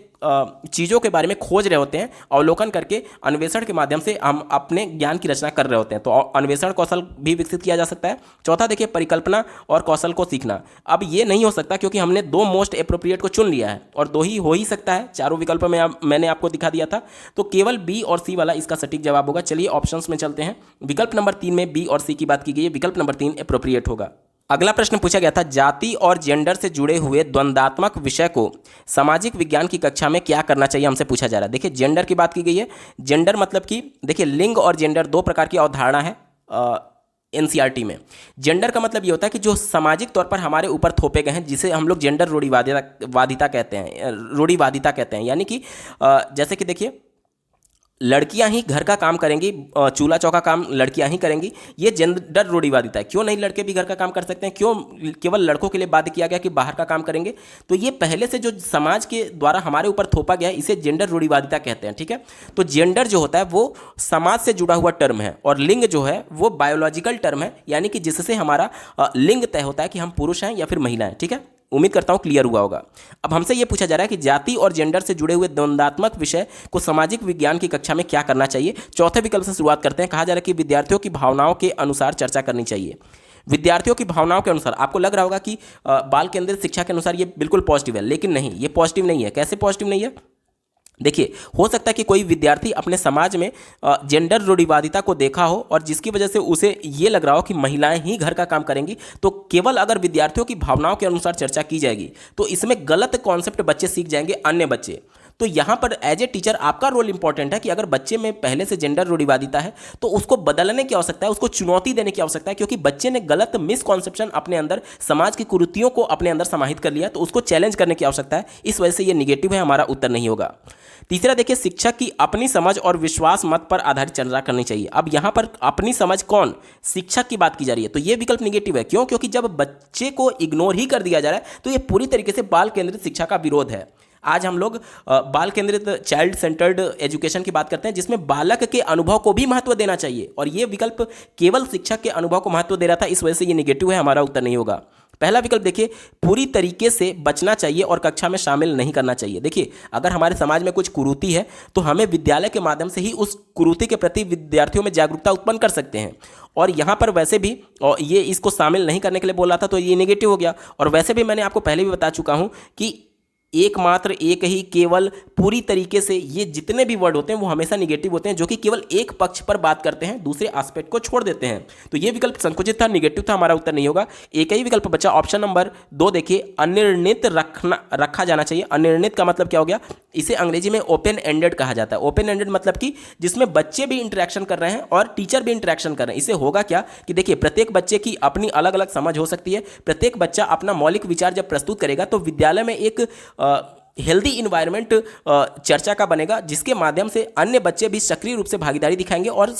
चीज़ों के बारे में खोज रहे होते हैं, अवलोकन करके अन्वेषण के माध्यम से हम अपने ज्ञान की रचना कर रहे होते हैं, तो अन्वेषण कौशल भी विकसित किया जा सकता है। चौथा देखिए परिकल्पना और कौशल को सीखना। अब ये नहीं हो सकता क्योंकि हमने 2 मोस्ट एप्रोप्रिएट को चुन लिया है और 2 ही हो ही सकता है चारों विकल्प में, मैंने आपको दिखा दिया था। तो केवल बी और सी वाला इसका सटीक जवाब होगा। चलिए ऑप्शंस में चलते हैं। विकल्प नंबर 3 में बी और सी की बात की गई है, विकल्प नंबर 3 एप्रोप्रिएट होगा। अगला प्रश्न पूछा गया था, जाति और जेंडर से जुड़े हुए द्वंद्वात्मक विषय को सामाजिक विज्ञान की कक्षा में क्या करना चाहिए, हमसे पूछा जा रहा है। देखिए जेंडर की बात की गई है। जेंडर मतलब कि देखिए लिंग और जेंडर 2 प्रकार की अवधारणा है एनसीईआरटी में। जेंडर का मतलब ये होता है कि जो सामाजिक तौर पर हमारे ऊपर थोपे गए हैं, जिसे हम लोग जेंडर रूढ़िवादिता कहते हैं, यानी कि जैसे कि देखिए लड़कियां ही घर का काम करेंगी, चूल्हा चौका काम लड़कियां ही करेंगी, ये जेंडर रूढ़िवादिता है। क्यों नहीं लड़के भी घर का काम कर सकते हैं? क्यों केवल लड़कों के लिए बाध्य किया गया कि बाहर का काम करेंगे? तो ये पहले से जो समाज के द्वारा हमारे ऊपर थोपा गया है, इसे जेंडर रूढ़िवादिता कहते हैं। ठीक है, तो जेंडर जो होता है वो समाज से जुड़ा हुआ टर्म है और लिंग जो है वो बायोलॉजिकल टर्म है, यानी कि जिससे हमारा लिंग तय होता है कि हम पुरुष हैं या फिर महिला हैं। ठीक है, उम्मीद करता हूं क्लियर हुआ होगा। अब हमसे यह पूछा जा रहा है कि जाति और जेंडर से जुड़े हुए द्वंद्वात्मक विषय को सामाजिक विज्ञान की कक्षा में क्या करना चाहिए। चौथे विकल्प से शुरुआत करते हैं। कहा जा रहा है कि विद्यार्थियों की भावनाओं के अनुसार चर्चा करनी चाहिए। विद्यार्थियों की भावनाओं के अनुसार, आपको लग रहा होगा कि बाल केंद्रित शिक्षा के अनुसार ये बिल्कुल पॉजिटिव है, लेकिन नहीं, ये पॉजिटिव नहीं है। कैसे पॉजिटिव नहीं है? देखिए हो सकता है कि कोई विद्यार्थी अपने समाज में जेंडर रूढ़िवादिता को देखा हो और जिसकी वजह से उसे ये लग रहा हो कि महिलाएं ही घर का काम करेंगी, तो केवल अगर विद्यार्थियों की भावनाओं के अनुसार चर्चा की जाएगी तो इसमें गलत कॉन्सेप्ट बच्चे सीख जाएंगे, अन्य बच्चे। तो यहाँ पर एज ए टीचर आपका रोल इंपॉर्टेंट है कि अगर बच्चे में पहले से जेंडर रूढ़िवादिता है तो उसको बदलने की आवश्यकता है, उसको चुनौती देने की आवश्यकता है, क्योंकि बच्चे ने गलत मिसकॉन्सेप्शन अपने अंदर, समाज की कुरीतियों को अपने अंदर समाहित कर लिया, तो उसको चैलेंज करने की आवश्यकता है। इस वजह से ये निगेटिव है, हमारा उत्तर नहीं होगा। तीसरा देखिए शिक्षक की अपनी समझ और विश्वास मत पर आधारित चर्चा करनी चाहिए। अब यहाँ पर अपनी समझ कौन, शिक्षक की बात की जा रही है, तो ये विकल्प निगेटिव है। क्यों? क्योंकि जब बच्चे को इग्नोर ही कर दिया जा रहा है तो ये पूरी तरीके से बाल केंद्रित शिक्षा का विरोध है। आज हम लोग बाल केंद्रित चाइल्ड सेंटर्ड एजुकेशन की बात करते हैं, जिसमें बालक के अनुभव को भी महत्व देना चाहिए, और ये विकल्प केवल शिक्षक के अनुभव को महत्व दे रहा था, इस वजह से ये निगेटिव है, हमारा उत्तर नहीं होगा। पहला विकल्प देखिए पूरी तरीके से बचना चाहिए और कक्षा में शामिल नहीं करना चाहिए। देखिए अगर हमारे समाज में कुछ कुरीति है तो हमें विद्यालय के माध्यम से ही उस कुरीति के प्रति विद्यार्थियों में जागरूकता उत्पन्न कर सकते हैं, और यहाँ पर वैसे भी और ये इसको शामिल नहीं करने के लिए बोल रहा था, तो ये नेगेटिव हो गया। और वैसे भी मैंने आपको पहले भी बता चुका हूँ कि एकमात्र एक ही, केवल, पूरी तरीके से, ये जितने भी वर्ड होते हैं वो हमेशा निगेटिव होते हैं, जो कि केवल एक पक्ष पर बात करते हैं, दूसरे एस्पेक्ट को छोड़ देते हैं। तो ये विकल्प संकुचित था, निगेटिव था, हमारा उत्तर नहीं होगा। एक ही विकल्प बचा, ऑप्शन नंबर 2 देखिए अनिर्णित रखा जाना चाहिए। अनिर्णित का मतलब क्या हो गया? इसे अंग्रेजी में ओपन एंडेड कहा जाता है। ओपन एंडेड मतलब कि जिसमें बच्चे भी इंटरेक्शन कर रहे हैं और टीचर भी इंटरेक्शन कर रहे हैं। इससे होगा क्या कि देखिए प्रत्येक बच्चे की अपनी अलग अलग समझ हो सकती है, प्रत्येक बच्चा अपना मौलिक विचार जब प्रस्तुत करेगा तो विद्यालय में एक हेल्दी इन्वायरमेंट चर्चा का बनेगा, जिसके माध्यम से अन्य बच्चे भी सक्रिय रूप से भागीदारी दिखाएंगे और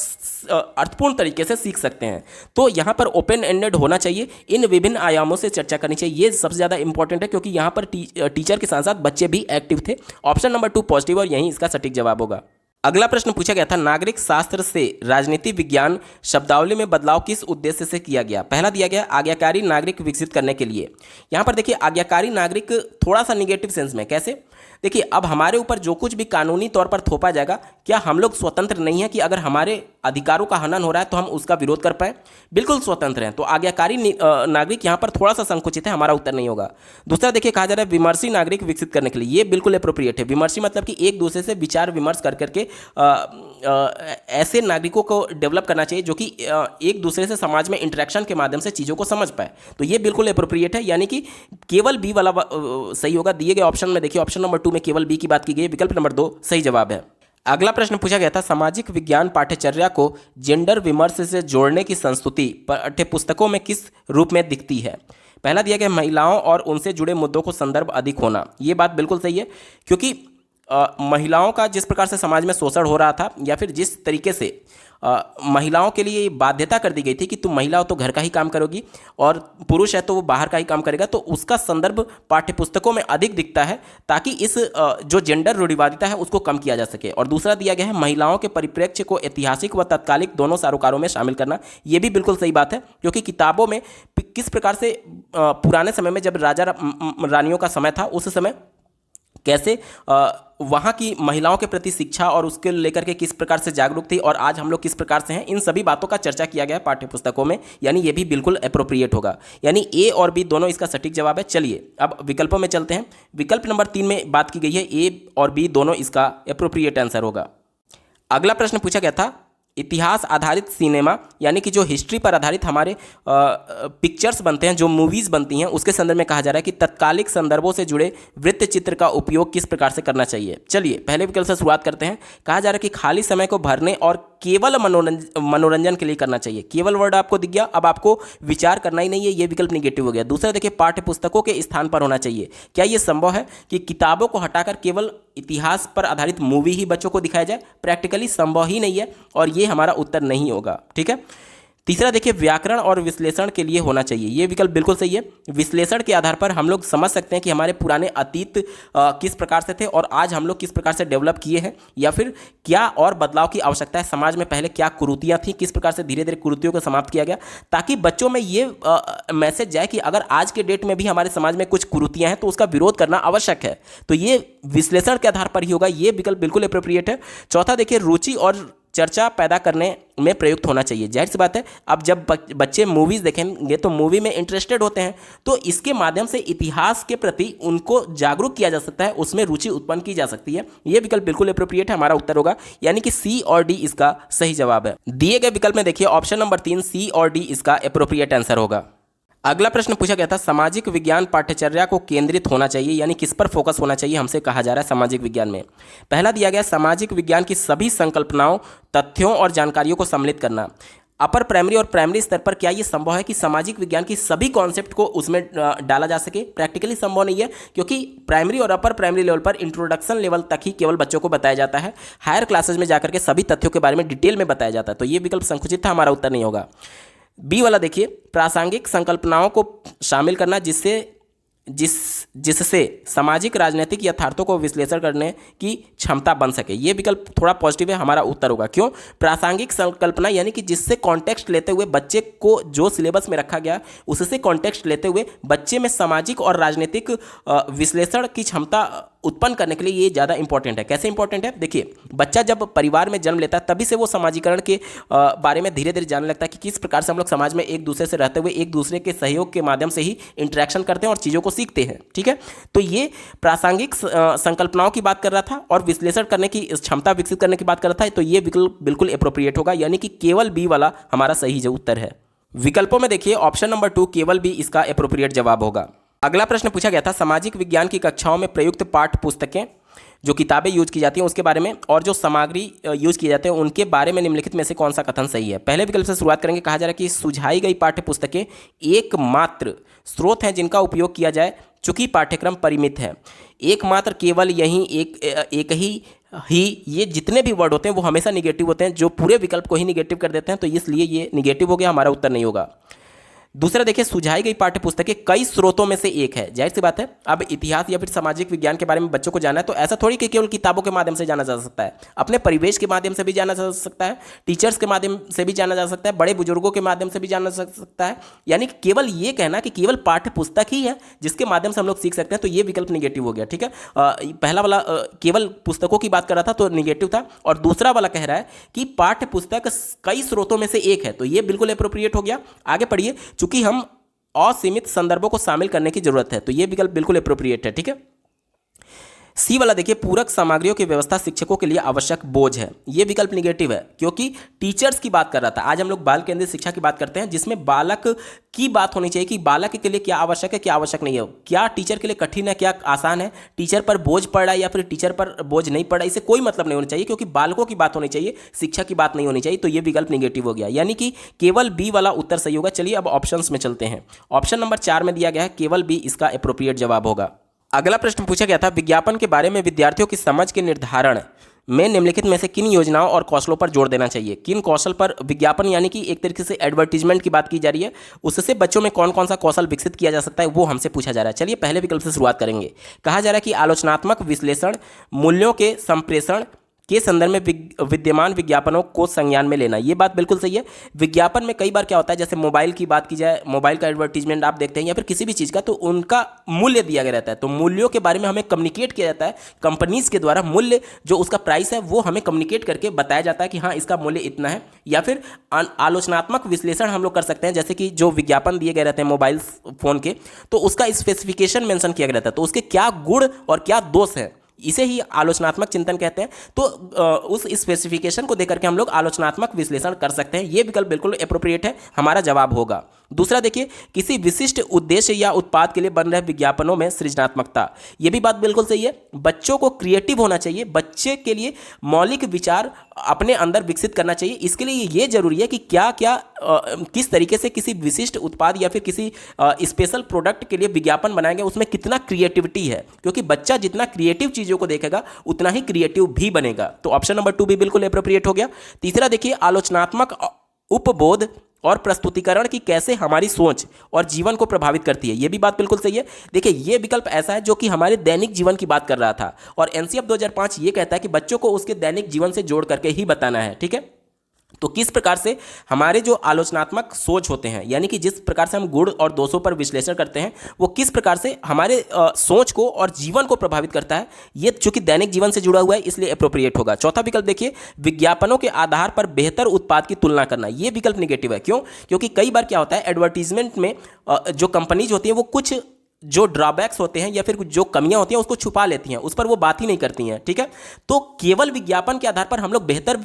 अर्थपूर्ण तरीके से सीख सकते हैं। तो यहाँ पर ओपन एंडेड होना चाहिए, इन विभिन्न आयामों से चर्चा करनी चाहिए, ये सबसे ज़्यादा इंपॉर्टेंट है, क्योंकि यहाँ पर टीचर के साथ साथ बच्चे भी एक्टिव थे। ऑप्शन नंबर 2 पॉजिटिव और यही इसका सटीक जवाब होगा। अगला प्रश्न पूछा गया था, नागरिक शास्त्र से राजनीति विज्ञान शब्दावली में बदलाव किस उद्देश्य से किया गया। पहला दिया गया आज्ञाकारी नागरिक विकसित करने के लिए। यहाँ पर देखिए आज्ञाकारी नागरिक थोड़ा सा निगेटिव सेंस में, कैसे, देखिए अब हमारे ऊपर जो कुछ भी कानूनी तौर पर थोपा जाएगा, क्या हम लोग स्वतंत्र नहीं है कि अगर हमारे अधिकारों का हनन हो रहा है तो हम उसका विरोध कर पाए? बिल्कुल स्वतंत्र हैं। तो आज्ञाकारी नागरिक यहाँ पर थोड़ा सा संकुचित है, हमारा उत्तर नहीं होगा। दूसरा देखिए कहा जा रहा है विमर्शी नागरिक विकसित करने के लिए, ये बिल्कुल अप्रोप्रिएट है। विमर्शी मतलब कि एक दूसरे से विचार विमर्श कर करके ऐसे नागरिकों को डेवलप करना चाहिए जो कि एक दूसरे से समाज में इंटरेक्शन के माध्यम से चीज़ों को समझ पाए। तो ये बिल्कुल अप्रोप्रिएट है, यानी कि केवल बी वाला सही होगा। दिए गए ऑप्शन में देखिए ऑप्शन नंबर 2 में केवल बी की बात की गई है, विकल्प नंबर 2 सही जवाब है। अगला प्रश्न पूछा गया था, सामाजिक विज्ञान पाठ्यचर्या को जेंडर विमर्श से जोड़ने की संस्तुति पाठ्यपुस्तकों में किस रूप में दिखती है। पहला दिया गया महिलाओं और उनसे जुड़े मुद्दों को संदर्भ अधिक होना। ये बात बिल्कुल सही है, क्योंकि महिलाओं का जिस प्रकार से समाज में शोषण हो रहा था, या फिर जिस तरीके से महिलाओं के लिए बाध्यता कर दी गई थी कि तुम महिला हो तो घर का ही काम करोगी और पुरुष है तो वो बाहर का ही काम करेगा, तो उसका संदर्भ पाठ्यपुस्तकों में अधिक दिखता है, ताकि इस जो जेंडर रूढ़िवादिता है उसको कम किया जा सके। और दूसरा दिया गया है महिलाओं के परिप्रेक्ष्य को ऐतिहासिक व तत्कालिक दोनों सारोकारों में शामिल करना। ये भी बिल्कुल सही बात है, क्योंकि किताबों में किस प्रकार से पुराने समय में जब राजा रानियों का समय था, उस समय कैसे वहाँ की महिलाओं के प्रति शिक्षा और उसके लेकर के किस प्रकार से जागरूक थी, और आज हम लोग किस प्रकार से हैं, इन सभी बातों का चर्चा किया गया है पाठ्यपुस्तकों में। यानी ये भी बिल्कुल अप्रोप्रिएट होगा, यानी ए और बी दोनों इसका सटीक जवाब है। चलिए अब विकल्पों में चलते हैं। विकल्प नंबर 3 में बात की गई है, ए और बी दोनों इसका अप्रोप्रिएट आंसर होगा। अगला प्रश्न पूछा गया था, इतिहास आधारित सिनेमा, यानी कि जो हिस्ट्री पर आधारित हमारे पिक्चर्स बनते हैं, जो मूवीज़ बनती हैं, उसके संदर्भ में कहा जा रहा है कि तत्कालिक संदर्भों से जुड़े वृत्त चित्र का उपयोग किस प्रकार से करना चाहिए। चलिए पहले विकल्प से शुरुआत करते हैं। कहा जा रहा है कि खाली समय को भरने और केवल मनोरंजन के लिए करना चाहिए। केवल वर्ड आपको दिख गया, अब आपको विचार करना ही नहीं है, ये विकल्प निगेटिव हो गया। दूसरा देखिए, पाठ्य पुस्तकों के स्थान पर होना चाहिए। क्या ये संभव है कि किताबों को हटाकर केवल इतिहास पर आधारित मूवी ही बच्चों को दिखाया जाए? प्रैक्टिकली संभव ही नहीं है, और ये हमारा उत्तर नहीं होगा। ठीक है। तीसरा देखिए, व्याकरण और विश्लेषण के लिए होना चाहिए। ये विकल्प बिल्कुल सही है। विश्लेषण के आधार पर हम लोग समझ सकते हैं कि हमारे पुराने अतीत किस प्रकार से थे और आज हम लोग किस प्रकार से डेवलप किए हैं, या फिर क्या और बदलाव की आवश्यकता है। समाज में पहले क्या कुरीतियाँ थी, किस प्रकार से धीरे धीरे कुरीतियों को समाप्त किया गया, ताकि बच्चों में ये मैसेज जाए कि अगर आज के डेट में भी हमारे समाज में कुछ कुरीतियाँ हैं तो उसका विरोध करना आवश्यक है। तो ये विश्लेषण के आधार पर ही होगा। ये विकल्प बिल्कुल अप्रोप्रिएट है। चौथा देखिए, रुचि और चर्चा पैदा करने में प्रयुक्त होना चाहिए। जाहिर सी बात है, अब जब बच्चे मूवीज़ देखेंगे तो मूवी में इंटरेस्टेड होते हैं, तो इसके माध्यम से इतिहास के प्रति उनको जागरूक किया जा सकता है, उसमें रुचि उत्पन्न की जा सकती है। ये विकल्प बिल्कुल अप्रोप्रिएट है, हमारा उत्तर होगा, यानी कि सी और डी इसका सही जवाब है। दिए गए विकल्प में देखिए ऑप्शन नंबर 3 सी और डी इसका अप्रोप्रिएट आंसर होगा। अगला प्रश्न पूछा गया था, सामाजिक विज्ञान पाठ्यचर्या को केंद्रित होना चाहिए, यानी किस पर फोकस होना चाहिए, हमसे कहा जा रहा है सामाजिक विज्ञान में। पहला दिया गया, सामाजिक विज्ञान की सभी संकल्पनाओं, तथ्यों और जानकारियों को सम्मिलित करना। अपर प्राइमरी और प्राइमरी स्तर पर क्या ये संभव है कि सामाजिक विज्ञान की सभी कॉन्सेप्ट को उसमें डाला जा सके? प्रैक्टिकली संभव नहीं है, क्योंकि प्राइमरी और अपर प्राइमरी लेवल पर इंट्रोडक्शन लेवल तक ही केवल बच्चों को बताया जाता है। हायर क्लासेज में जाकर के सभी तथ्यों के बारे में डिटेल में बताया जाता है। तो ये विकल्प संकुचित था, हमारा उत्तर नहीं होगा। बी वाला देखिए, प्रासंगिक संकल्पनाओं को शामिल करना जिससे सामाजिक राजनीतिक यथार्थों को विश्लेषण करने की क्षमता बन सके। ये विकल्प थोड़ा पॉजिटिव है, हमारा उत्तर होगा। क्यों? प्रासंगिक संकल्पना यानी कि जिससे कॉन्टेक्स्ट लेते हुए बच्चे को जो सिलेबस में रखा गया उससे कॉन्टेक्स्ट लेते हुए बच्चे में सामाजिक और राजनीतिक विश्लेषण की क्षमता उत्पन्न करने के लिए ये ज़्यादा इंपॉर्टेंट है। कैसे इंपॉर्टेंट है? देखिए, बच्चा जब परिवार में जन्म लेता है तभी से वो समाजीकरण के बारे में धीरे धीरे जानने लगता है कि किस प्रकार से हम लोग समाज में एक दूसरे से रहते हुए एक दूसरे के सहयोग के माध्यम से ही इंटरेक्शन करते हैं और चीज़ों को सीखते हैं। ठीक है, तो ये प्रासंगिक संकल्पनाओं की बात कर रहा था और विश्लेषण करने की क्षमता विकसित करने की बात कर रहा था। तो ये विकल्प बिल्कुल अप्रोप्रिएट होगा, यानी कि केवल बी वाला हमारा सही जो उत्तर है। विकल्पों में देखिए ऑप्शन नंबर 2 केवल बी इसका अप्रोप्रिएट जवाब होगा। अगला प्रश्न पूछा गया था, सामाजिक विज्ञान की कक्षाओं में प्रयुक्त पाठ्य पुस्तकें, जो किताबें यूज की जाती हैं उसके बारे में, और जो सामग्री यूज किए जाते हैं उनके बारे में निम्नलिखित में से कौन सा कथन सही है? पहले विकल्प से शुरुआत करेंगे। कहा जा रहा है कि सुझाई गई पाठ्य पुस्तकें एकमात्र स्रोत हैं जिनका उपयोग किया जाए चूंकि पाठ्यक्रम परिमित है। एकमात्र, केवल, यही, एक ही, ये जितने भी वर्ड होते हैं वो हमेशा निगेटिव होते हैं, जो पूरे विकल्प को ही निगेटिव कर देते हैं, तो इसलिए ये निगेटिव हो गया, हमारा उत्तर नहीं होगा। दूसरा देखिए, सुझाई गई पाठ्य पुस्तकें कई स्रोतों में से एक है। जाहिर सी बात है, अब इतिहास या फिर सामाजिक विज्ञान के बारे में बच्चों को जानना है तो ऐसा थोड़ी कि केवल किताबों के माध्यम से जाना जा सकता है, अपने परिवेश के माध्यम से भी जाना जा सकता है, टीचर्स के माध्यम से भी जाना जा सकता है, बड़े बुजुर्गों के माध्यम से भी जाना जा सकता है। यानी कि केवल ये कहना कि केवल पाठ्य पुस्तक ही है जिसके माध्यम से हम लोग सीख सकते हैं, तो ये विकल्प निगेटिव हो गया। ठीक है, पहला वाला केवल पुस्तकों की बात कर रहा था तो निगेटिव था, और दूसरा वाला कह रहा है कि पाठ्य पुस्तक कई स्रोतों में से एक है, तो ये बिल्कुल एप्रोप्रिएट हो गया। आगे पढ़िए, चूंकि हम असीमित संदर्भों को शामिल करने की जरूरत है, तो यह विकल्प बिल्कुल एप्रोप्रिएट है। ठीक है, सी वाला देखिए, पूरक सामग्रियों की व्यवस्था शिक्षकों के लिए आवश्यक बोझ है, यह विकल्प निगेटिव है क्योंकि टीचर्स की बात कर रहा था। आज हम लोग बाल केंद्रित शिक्षा की बात करते हैं जिसमें बालक की बात होनी चाहिए कि बालक के लिए क्या आवश्यक है, क्या आवश्यक नहीं है, क्या टीचर के लिए कठिन है, क्या आसान है, टीचर पर बोझ पड़ रहा है या फिर टीचर पर बोझ नहीं पड़ रहा है, इससे कोई मतलब नहीं होना चाहिए क्योंकि बालकों की बात होनी चाहिए, शिक्षा की बात नहीं होनी चाहिए। तो यह विकल्प निगेटिव हो गया, यानी कि केवल बी वाला उत्तर सही होगा। चलिए अब ऑप्शंस में चलते हैं। ऑप्शन नंबर 4 में दिया गया है केवल बी इसका एप्रोप्रिएट जवाब होगा। अगला प्रश्न पूछा गया था, विज्ञापन के बारे में विद्यार्थियों की समझ के निर्धारण में निम्नलिखित में से किन योजनाओं और कौशलों पर जोर देना चाहिए। किन कौशल पर विज्ञापन यानी कि एक तरीके से एडवर्टीजमेंट की बात की जा रही है, उससे बच्चों में कौन कौन सा कौशल विकसित किया जा सकता है वो हमसे पूछा जा रहा है। चलिए पहले विकल्प से शुरुआत करेंगे। कहा जा रहा है कि आलोचनात्मक विश्लेषण, मूल्यों के संप्रेषण के संदर्भ में विद्यमान विज्ञापनों को संज्ञान में लेना, ये बात बिल्कुल सही है। विज्ञापन में कई बार क्या होता है, जैसे मोबाइल की बात की जाए, मोबाइल का एडवर्टीजमेंट आप देखते हैं या फिर किसी भी चीज़ का, तो उनका मूल्य दिया गया रहता है, तो मूल्यों के बारे में हमें कम्युनिकेट किया जाता है कंपनीज के द्वारा। मूल्य जो उसका प्राइस है वो हमें कम्युनिकेट करके बताया जाता है कि हाँ इसका मूल्य इतना है। या फिर आलोचनात्मक विश्लेषण हम लोग कर सकते हैं, जैसे कि जो विज्ञापन दिए गए रहते हैं मोबाइल फ़ोन के, तो उसका स्पेसिफिकेशन मेंशन किया गया रहता है, तो उसके क्या गुण और क्या दोष हैं, इसे ही आलोचनात्मक चिंतन कहते हैं। तो उस स्पेसिफिकेशन को देकर के हम लोग आलोचनात्मक विश्लेषण कर सकते हैं। ये विकल्प बिल्कुल एप्रोप्रिएट है, हमारा जवाब होगा। दूसरा देखिए, किसी विशिष्ट उद्देश्य या उत्पाद के लिए बन रहे विज्ञापनों में सृजनात्मकता, ये भी बात बिल्कुल सही है। बच्चों को क्रिएटिव होना चाहिए, बच्चे के लिए मौलिक विचार अपने अंदर विकसित करना चाहिए। इसके लिए ये जरूरी है कि क्या क्या किस तरीके से किसी विशिष्ट उत्पाद या फिर किसी स्पेशल प्रोडक्ट के लिए विज्ञापन बनाया गया, उसमें कितना क्रिएटिविटी है, क्योंकि बच्चा जितना क्रिएटिव चीज़ों को देखेगा उतना ही क्रिएटिव भी बनेगा। तो ऑप्शन नंबर 2 भी बिल्कुल एप्रोप्रिएट हो गया। तीसरा देखिए, आलोचनात्मक उपबोध और प्रस्तुतिकरण की कैसे हमारी सोच और जीवन को प्रभावित करती है, यह भी बात बिल्कुल सही है। देखिए ये विकल्प ऐसा है जो कि हमारे दैनिक जीवन की बात कर रहा था, और एनसीएफ 2005 ये कहता है कि बच्चों को उसके दैनिक जीवन से जोड़ करके ही बताना है। ठीक है, तो किस प्रकार से हमारे जो आलोचनात्मक सोच होते हैं, यानी कि जिस प्रकार से हम गुण और दोषों पर विश्लेषण करते हैं, वो किस प्रकार से हमारे सोच को और जीवन को प्रभावित करता है, ये चूंकि दैनिक जीवन से जुड़ा हुआ है इसलिए एप्रोप्रिएट होगा। चौथा विकल्प देखिए, विज्ञापनों के आधार पर बेहतर उत्पाद की तुलना करना, ये विकल्प निगेटिव है। क्यों? क्योंकि कई बार क्या होता है, एडवर्टीजमेंट में जो कंपनीज होती है वो कुछ जो ड्रॉबैक्स होते हैं या फिर जो कमियां होती हैं उसको छुपा लेती हैं, उस पर वो बात ही नहीं करती हैं। ठीक है, तो केवल विज्ञापन के आधार पर हम लोग बेहतर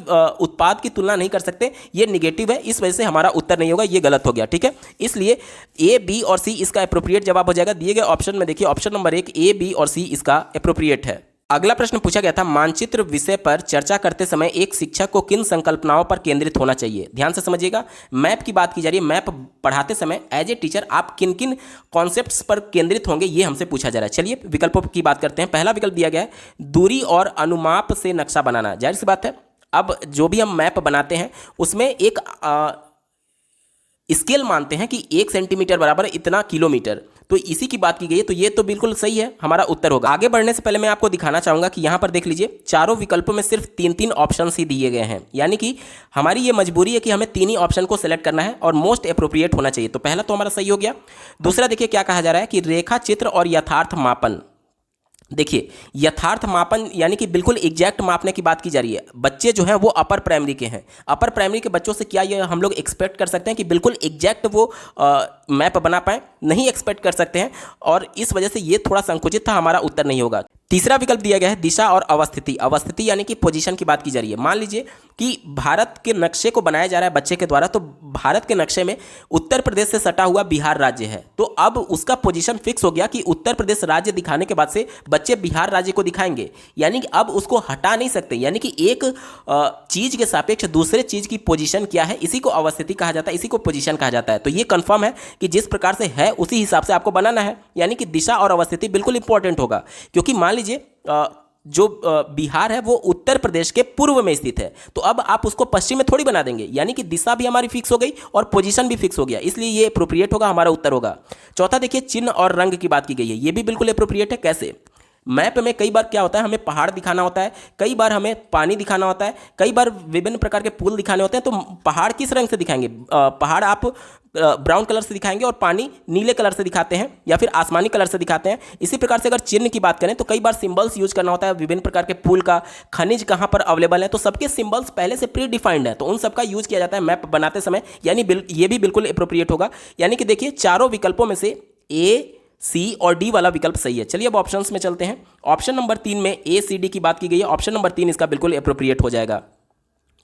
उत्पाद की तुलना नहीं कर सकते, ये निगेटिव है, इस वजह से हमारा उत्तर नहीं होगा, ये गलत हो गया। ठीक है, इसलिए ए, बी और सी इसका एप्रोप्रिएट जवाब हो जाएगा। दिए गए ऑप्शन में देखिए, ऑप्शन नंबर 1 ए, बी और सी इसका एप्रोप्रिएट है। अगला प्रश्न पूछा गया था, मानचित्र विषय पर चर्चा करते समय एक शिक्षक को किन संकल्पनाओं पर केंद्रित होना चाहिए। ध्यान से समझिएगा, मैप की बात की जा रही है। मैप पढ़ाते समय एज ए टीचर आप किन किन कॉन्सेप्ट्स पर केंद्रित होंगे, ये हमसे पूछा जा रहा है। चलिए विकल्पों की बात करते हैं। पहला विकल्प दिया गया है, दूरी और अनुमाप से नक्शा बनाना। जाहिर सी बात है, अब जो भी हम मैप बनाते हैं उसमें एक स्केल मानते हैं कि 1 सेंटीमीटर बराबर इतना किलोमीटर, तो इसी की बात की गई है, तो ये तो बिल्कुल सही है, हमारा उत्तर होगा। आगे बढ़ने से पहले मैं आपको दिखाना चाहूंगा कि यहाँ पर देख लीजिए, चारों विकल्पों में सिर्फ 3-3 ऑप्शन ही दिए गए हैं, यानी कि हमारी ये मजबूरी है कि हमें 3 ही ऑप्शन को सेलेक्ट करना है और मोस्ट एप्रोप्रिएट होना चाहिए। तो पहला तो हमारा सही हो गया। दूसरा देखिए क्या कहा जा रहा है कि रेखा चित्र और यथार्थ मापन। देखिए यथार्थ मापन यानी कि बिल्कुल एग्जैक्ट मापने की बात की जा रही है। बच्चे जो हैं वो अपर प्राइमरी के हैं, अपर प्राइमरी के बच्चों से क्या ये हम लोग एक्सपेक्ट कर सकते हैं कि बिल्कुल एग्जैक्ट वो मैप बना पाए? नहीं एक्सपेक्ट कर सकते हैं, और इस वजह से ये थोड़ा संकुचित था, हमारा उत्तर नहीं होगा। तीसरा विकल्प दिया गया है दिशा और अवस्थिति। अवस्थिति यानी कि पोजीशन की बात की जा रही है। मान लीजिए कि भारत के नक्शे को बनाया जा रहा है बच्चे के द्वारा, तो भारत के नक्शे में उत्तर प्रदेश से सटा हुआ बिहार राज्य है, तो अब उसका पोजीशन फिक्स हो गया कि उत्तर प्रदेश राज्य दिखाने के बाद से बच्चे बिहार राज्य को दिखाएंगे, यानी कि अब उसको हटा नहीं सकते। यानी कि एक चीज के सापेक्ष दूसरे चीज की पोजीशन क्या है, इसी को अवस्थिति कहा जाता है, इसी को पोजीशन कहा जाता है। तो ये कंफर्म है कि जिस प्रकार से है उसी हिसाब से आपको बनाना है, यानी कि दिशा और अवस्थिति बिल्कुल इंपॉर्टेंट होगा। क्योंकि मान लीजिए जो बिहार है वो उत्तर प्रदेश के पूर्व में स्थित है, तो अब आप उसको पश्चिम में थोड़ी बना देंगे, यानी कि दिशा भी हमारी फिक्स हो गई और पोजीशन भी फिक्स हो गया, इसलिए ये एप्रोप्रिएट होगा, हमारा उत्तर होगा। चौथा देखिए, चिन्ह और रंग की बात की गई है, ये भी बिल्कुल एप्रोप्रिएट है। कैसे? मैप में कई बार क्या होता है, हमें पहाड़ दिखाना होता है, कई बार हमें पानी दिखाना होता है, कई बार विभिन्न प्रकार के पुल दिखाने होते हैं, तो पहाड़ किस रंग से दिखाएंगे? पहाड़ आप ब्राउन कलर से दिखाएंगे और पानी नीले कलर से दिखाते हैं या फिर आसमानी कलर से दिखाते हैं। इसी प्रकार से अगर चिन्ह की बात करें तो कई बार सिंबल्स यूज करना होता है, विभिन्न प्रकार के पुल का, खनिज कहाँ पर अवेलेबल है, तो सबके सिंबल्स पहले से प्री डिफाइंड है, तो उन सबका यूज किया जाता है मैप बनाते समय, यानी ये भी बिल्कुल एप्रोप्रिएट होगा। यानी कि देखिए चारों विकल्पों में से ए, सी और डी वाला विकल्प सही है। चलिए अब ऑप्शंस में चलते हैं। ऑप्शन नंबर 3 में ए, सी, डी की बात की गई है, ऑप्शन नंबर 3 इसका बिल्कुल एप्रोप्रिएट हो जाएगा।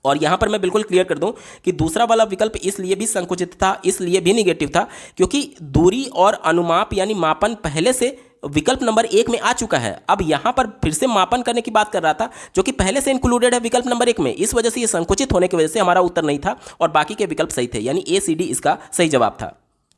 और यहां पर मैं बिल्कुल क्लियर कर दूं कि दूसरा वाला विकल्प इसलिए भी संकुचित था, इसलिए भी निगेटिव था, क्योंकि दूरी और अनुमाप यानी मापन पहले से विकल्प नंबर 1 में आ चुका है। अब यहां पर फिर से मापन करने की बात कर रहा था, जो कि पहले से इंक्लूडेड है विकल्प नंबर 1 में, इस वजह से ये संकुचित होने की वजह से हमारा उत्तर नहीं था और बाकी के विकल्प सही थे, यानी ए, सी, डी इसका सही जवाब था।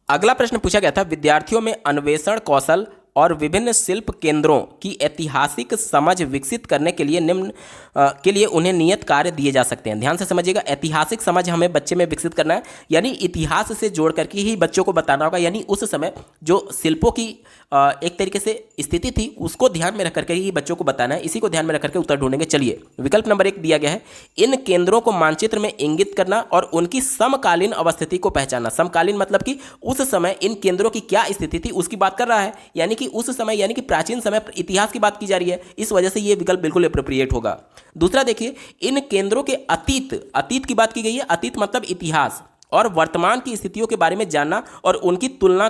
अगला प्रश्न पूछा गया था, विद्यार्थियों में अन्वेषण कौशल और विभिन्न शिल्प केंद्रों की ऐतिहासिक समझ विकसित करने के लिए निम्न के लिए उन्हें नियत कार्य दिए जा सकते हैं। ध्यान से समझिएगा, ऐतिहासिक समझ हमें बच्चे में विकसित करना है, यानी इतिहास से जोड़ करके ही बच्चों को बताना होगा, यानी उस समय जो शिल्पों की एक तरीके से स्थिति थी उसको ध्यान में रख करके ही बच्चों को बताना है। इसी को ध्यान में रख करके उत्तर ढूंढेंगे। चलिए, विकल्प नंबर 1 दिया गया है, इन केंद्रों को मानचित्र में इंगित करना और उनकी समकालीन अवस्थिति को पहचानना। समकालीन मतलब कि उस समय इन केंद्रों की क्या स्थिति थी उसकी बात कर रहा है, यानी कि उस समय यानी कि प्राचीन समय इतिहास की बात की जा रही है, इस वजह से यह विकल्प बिल्कुल एप्रोप्रिएट होगा। दूसरा देखिए, इन केंद्रों के अतीत की बात की गई है, अतीत मतलब इतिहास, और वर्तमान की स्थितियों के बारे में जानना और उनकी तुलना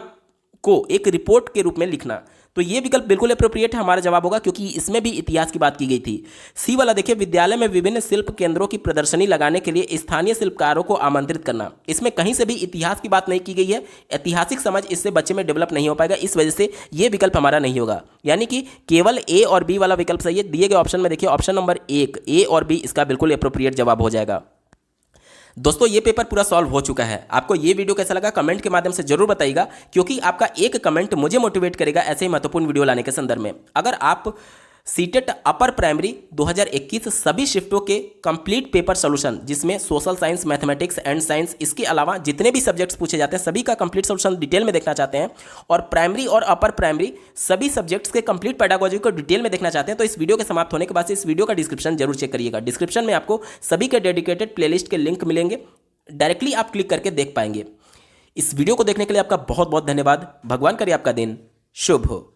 को एक रिपोर्ट के रूप में लिखना, तो ये विकल्प बिल्कुल एप्रोप्रिएट है, हमारा जवाब होगा, क्योंकि इसमें भी इतिहास की बात की गई थी। सी वाला देखिए, विद्यालय में विभिन्न शिल्प केंद्रों की प्रदर्शनी लगाने के लिए स्थानीय शिल्पकारों को आमंत्रित करना, इसमें कहीं से भी इतिहास की बात नहीं की गई है, ऐतिहासिक समझ इससे बच्चे में डेवलप नहीं हो पाएगा, इस वजह से ये विकल्प हमारा नहीं होगा, यानी कि केवल ए और बी वाला विकल्प सही है। दिए गए ऑप्शन में देखिए, ऑप्शन नंबर 1 ए और बी इसका बिल्कुल एप्रोप्रिएट जवाब हो जाएगा। दोस्तों, ये पेपर पूरा सॉल्व हो चुका है। आपको ये वीडियो कैसा लगा कमेंट के माध्यम से जरूर बताइएगा, क्योंकि आपका एक कमेंट मुझे मोटिवेट करेगा ऐसे ही महत्वपूर्ण वीडियो लाने के संदर्भ में। अगर आप सीटेट अपर प्राइमरी 2021 सभी शिफ्टों के कंप्लीट पेपर सॉल्यूशन, जिसमें social science, mathematics and science, इसके अलावा जितने भी सब्जेक्ट्स पूछे जाते हैं सभी का कंप्लीट सॉल्यूशन डिटेल में देखना चाहते हैं, और प्राइमरी और अपर प्राइमरी सभी सब्जेक्ट्स के कंप्लीट पेडागोजी को डिटेल में देखना चाहते हैं, तो इस वीडियो के समाप्त होने के बाद इस वीडियो का डिस्क्रिप्शन जरूर चेक करिएगा। डिस्क्रिप्शन में आपको सभी के डेडिकेटेड प्लेलिस्ट के लिंक मिलेंगे, डायरेक्टली आप क्लिक करके देख पाएंगे। इस वीडियो को देखने के लिए आपका बहुत बहुत धन्यवाद। भगवान करे आपका दिन शुभ हो।